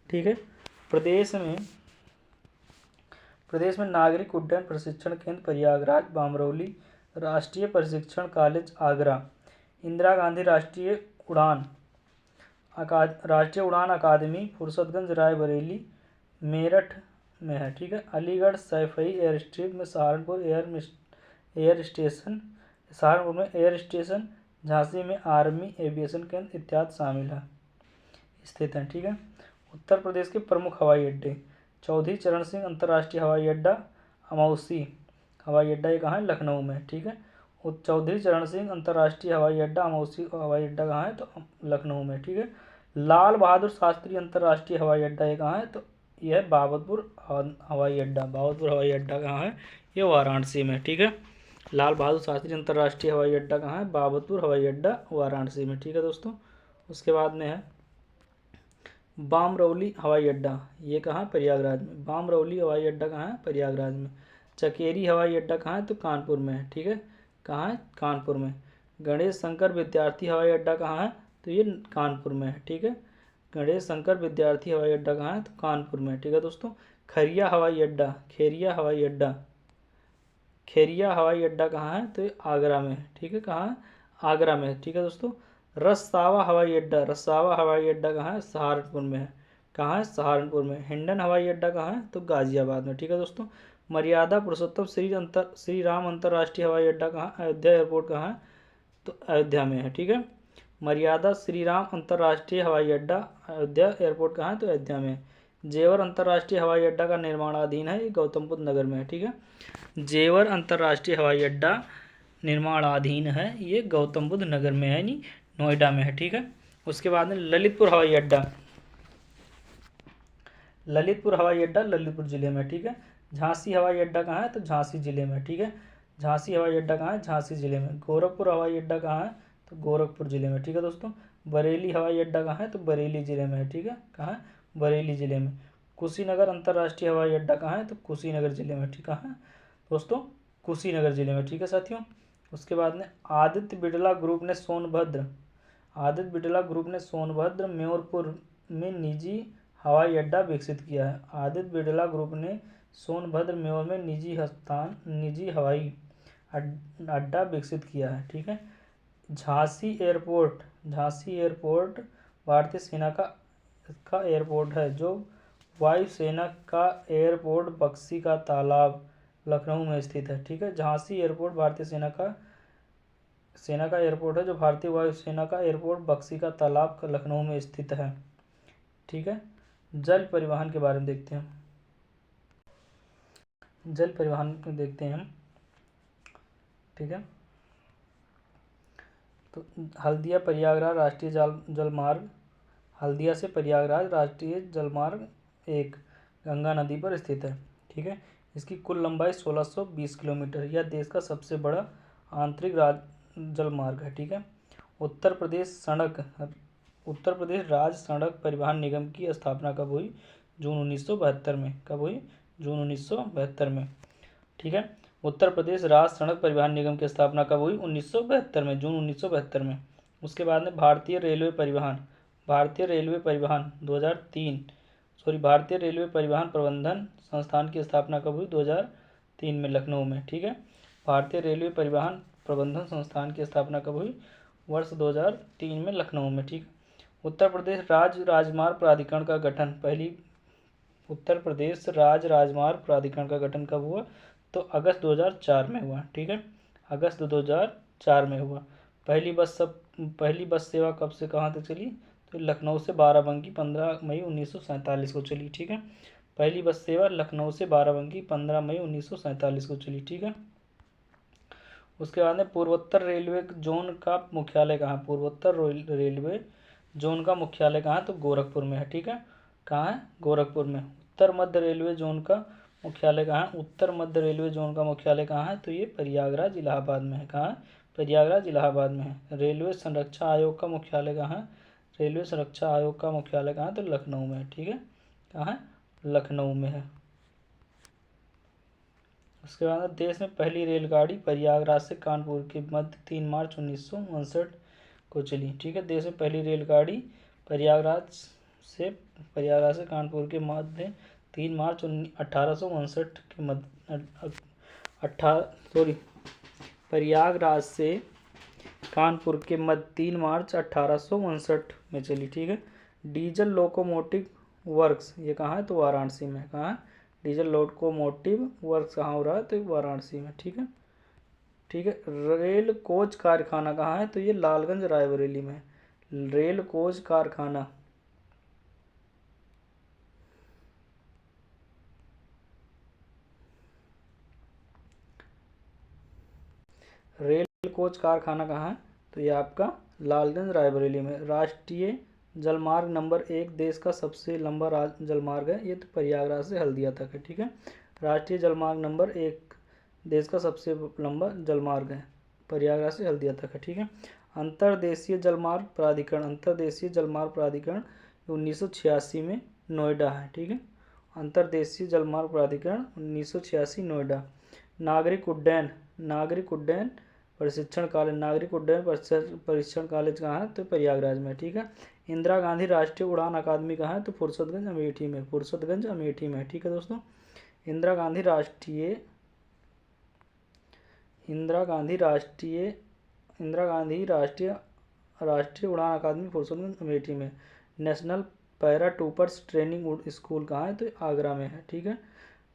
ठीक है। प्रदेश में नागरिक उड्डयन प्रशिक्षण केंद्र प्रयागराज, बामरौली राष्ट्रीय प्रशिक्षण कॉलेज, आगरा, इंदिरा गांधी राष्ट्रीय उड़ान अकादमी फुर्सतगंज, रायबरेली, मेरठ में है। ठीक है। अलीगढ़ सैफई एयर स्ट्रिप में, सहारनपुर एयर स्टेशन, झांसी में आर्मी एविएशन केंद्र इत्यादि स्थित हैं। ठीक है। उत्तर प्रदेश के प्रमुख हवाई अड्डे। चौधरी चरण सिंह अंतर्राष्ट्रीय हवाई अड्डा, अमौसी हवाई अड्डा, ये कहाँ है? लखनऊ में। ठीक है। चौधरी चरण सिंह अंतर्राष्ट्रीय हवाई अड्डा, अमौसी हवाई अड्डा कहाँ है? तो लखनऊ में। ठीक है। लाल बहादुर शास्त्री अंतर्राष्ट्रीय हवाई अड्डा, ये कहाँ है? तो यह है बाबतपुर हवाई अड्डा। बाबतपुर हवाई अड्डा कहाँ है? ये वाराणसी में। ठीक है। लाल बहादुर शास्त्री अंतर्राष्ट्रीय हवाई अड्डा कहाँ है? बाबतपुर हवाई अड्डा, वाराणसी में। ठीक है दोस्तों। उसके बाद में है बामरौली हवाई अड्डा, ये कहाँ? प्रयागराज में। बामरौली हवाई अड्डा कहाँ है? प्रयागराज में। चकेरी हवाई अड्डा कहाँ है? तो कानपुर में है। ठीक है। कहाँ है? कानपुर में। गणेश शंकर विद्यार्थी हवाई अड्डा कहाँ है? तो ये कानपुर में है। ठीक है। गणेश शंकर विद्यार्थी हवाई अड्डा कहाँ है? तो कानपुर में। ठीक है दोस्तों। खेरिया हवाई अड्डा कहाँ है? तो ये आगरा में। ठीक है। कहाँ है? आगरा में। ठीक है दोस्तों। रसावा हवाई अड्डा कहाँ है? सहारनपुर में है। कहाँ है? सहारनपुर में। हिंडन हवाई अड्डा कहाँ है? तो गाजियाबाद में। ठीक है दोस्तों। मर्यादा पुरुषोत्तम श्री राम अंतर्राष्ट्रीय हवाई अड्डा कहाँ? अयोध्या एयरपोर्ट कहाँ है? तो अयोध्या में है। ठीक है। मर्यादा श्री राम अंतर्राष्ट्रीय हवाई अड्डा, अयोध्या एयरपोर्ट कहाँ है? तो अयोध्या में। जेवर अंतर्राष्ट्रीय हवाई अड्डा का निर्माणाधीन है, ये गौतम बुद्ध नगर में है। ठीक है। जेवर अंतर्राष्ट्रीय हवाई अड्डा निर्माणाधीन है, ये गौतम बुद्ध नगर में है, यानी नोएडा में है। ठीक है। उसके बाद में ललितपुर हवाई अड्डा ललितपुर जिले में। ठीक है। झांसी हवाई अड्डा कहाँ है? तो झांसी जिले में। ठीक है। झांसी हवाई अड्डा कहाँ है? झांसी जिले में। गोरखपुर हवाई अड्डा कहाँ है? तो गोरखपुर जिले में। ठीक है दोस्तों। बरेली हवाई अड्डा कहाँ है? तो बरेली जिले में है। ठीक है। कहाँ है? बरेली जिले में। कुशीनगर अंतर्राष्ट्रीय हवाई अड्डा कहाँ है? तो कुशीनगर जिले में। ठीक है दोस्तों, कुशीनगर जिले में। ठीक है साथियों। उसके बाद में आदित्य बिड़ला ग्रुप ने सोनभद्र म्योरपुर में निजी हवाई अड्डा विकसित किया है। आदित्य बिड़ला ग्रुप ने सोनभद्र म्योर में निजी हवाई अड्डा विकसित किया है। ठीक है। झांसी एयरपोर्ट भारतीय सेना का एयरपोर्ट है, जो वायुसेना का एयरपोर्ट बक्सी का तालाब लखनऊ में स्थित है। ठीक है। झांसी एयरपोर्ट भारतीय सेना का एयरपोर्ट है, जो भारतीय वायुसेना का एयरपोर्ट बक्सी का तालाब लखनऊ में स्थित है। ठीक है। जल परिवहन के बारे में देखते हैं। ठीक है। तो हल्दिया प्रयागराज राष्ट्रीय जलमार्ग, हल्दिया से प्रयागराज राष्ट्रीय जलमार्ग 1 गंगा नदी पर स्थित है। ठीक है। इसकी कुल लंबाई 1620 किलोमीटर। यह देश का सबसे बड़ा आंतरिक जलमार्ग है। ठीक है। उत्तर प्रदेश राज्य सड़क परिवहन निगम की स्थापना कब हुई? जून 1972 में। कब हुई? जून 1972 में। ठीक है। उत्तर प्रदेश राज्य सड़क परिवहन निगम की स्थापना कब हुई? 1972 में, जून 1972 में। उसके बाद में भारतीय रेलवे परिवहन 2003 भारतीय रेलवे परिवहन प्रबंधन संस्थान की स्थापना कब हुई? 2003 में, लखनऊ में। ठीक है। भारतीय रेलवे परिवहन प्रबंधन संस्थान की स्थापना कब हुई? वर्ष 2003 में, लखनऊ में। ठीक। उत्तर प्रदेश राज्य राजमार्ग प्राधिकरण का गठन उत्तर प्रदेश राज्य राजमार्ग प्राधिकरण का गठन कब हुआ? तो अगस्त 2004 में हुआ। ठीक है, अगस्त 2004 में हुआ। पहली बस सेवा कब से कहाँ तक चली? तो लखनऊ से बाराबंकी 15 मई 1947 को चली। ठीक है, पहली बस सेवा लखनऊ से बाराबंकी 15 मई 1947 को चली। ठीक है, उसके बाद में पूर्वोत्तर रेलवे जोन का मुख्यालय कहाँ? पूर्वोत्तर रेलवे जोन का मुख्यालय कहाँ? तो गोरखपुर में है। ठीक है, कहाँ है? गोरखपुर में। उत्तर मध्य रेलवे जोन का मुख्यालय कहाँ है? उत्तर मध्य रेलवे जोन का मुख्यालय कहाँ है? तो ये प्रयागराज इलाहाबाद में है। कहाँ है? प्रयागराज इलाहाबाद में है। रेलवे संरक्षा आयोग का मुख्यालय कहाँ है? रेलवे संरक्षा आयोग का मुख्यालय कहाँ है? तो लखनऊ में है। ठीक है, कहाँ है? लखनऊ में है। उसके बाद देश में पहली रेलगाड़ी प्रयागराज से कानपुर के मध्य 3 मार्च 1959 को चली। ठीक है, देश में पहली रेलगाड़ी प्रयागराज से कानपुर के मध्य 3 मार्च 1859 के मध्य प्रयागराज से कानपुर के मध्य 3 मार्च 1859 में चली। ठीक है, डीजल लोकोमोटिव वर्क्स ये कहाँ है? तो वाराणसी में। कहाँ है? डीजल लोकोमोटिव वर्क्स कहाँ हो रहा है? तो वाराणसी में। ठीक है, ठीक है। रेल कोच कारखाना कहाँ है? तो ये लालगंज रायबरेली में। रेल कोच कारखाना रेल कोच कारखाना कहाँ है? तो ये आपका लालगंज रायबरेली में। राष्ट्रीय जलमार्ग नंबर 1 देश का सबसे लंबा जलमार्ग है, ये तो प्रयागराज से हल्दिया तक है। ठीक है, राष्ट्रीय जलमार्ग नंबर 1 देश का सबसे लंबा जलमार्ग है, प्रयागराज से हल्दिया तक है। ठीक है, अंतर्देशीय जलमार्ग प्राधिकरण 1986 में नोएडा है। ठीक है, अंतर्देशीय जलमार्ग प्राधिकरण 1986 नोएडा। नागरिक उड्डयन प्रशिक्षण कॉलेज कहाँ है? तो प्रयागराज में। ठीक है, इंदिरा गांधी राष्ट्रीय उड़ान अकादमी कहाँ है? तो फुर्सतगंज अमेठी में। ठीक है दोस्तों, इंदिरा गांधी राष्ट्रीय उड़ान अकादमी फुर्सतगंज अमेठी में। नेशनल पैराट्रूपर्स ट्रेनिंग स्कूल कहाँ है? तो आगरा में है। ठीक है,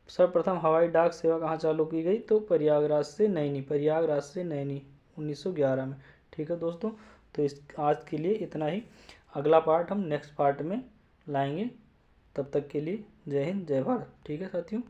सर्वप्रथम हवाई डाक सेवा कहाँ चालू की गई? तो प्रयागराज से नैनी 1911 में। ठीक है दोस्तों, तो इस आज के लिए इतना ही। अगला पार्ट हम नेक्स्ट पार्ट में लाएंगे। तब तक के लिए जय हिंद जय भारत। ठीक है साथियों।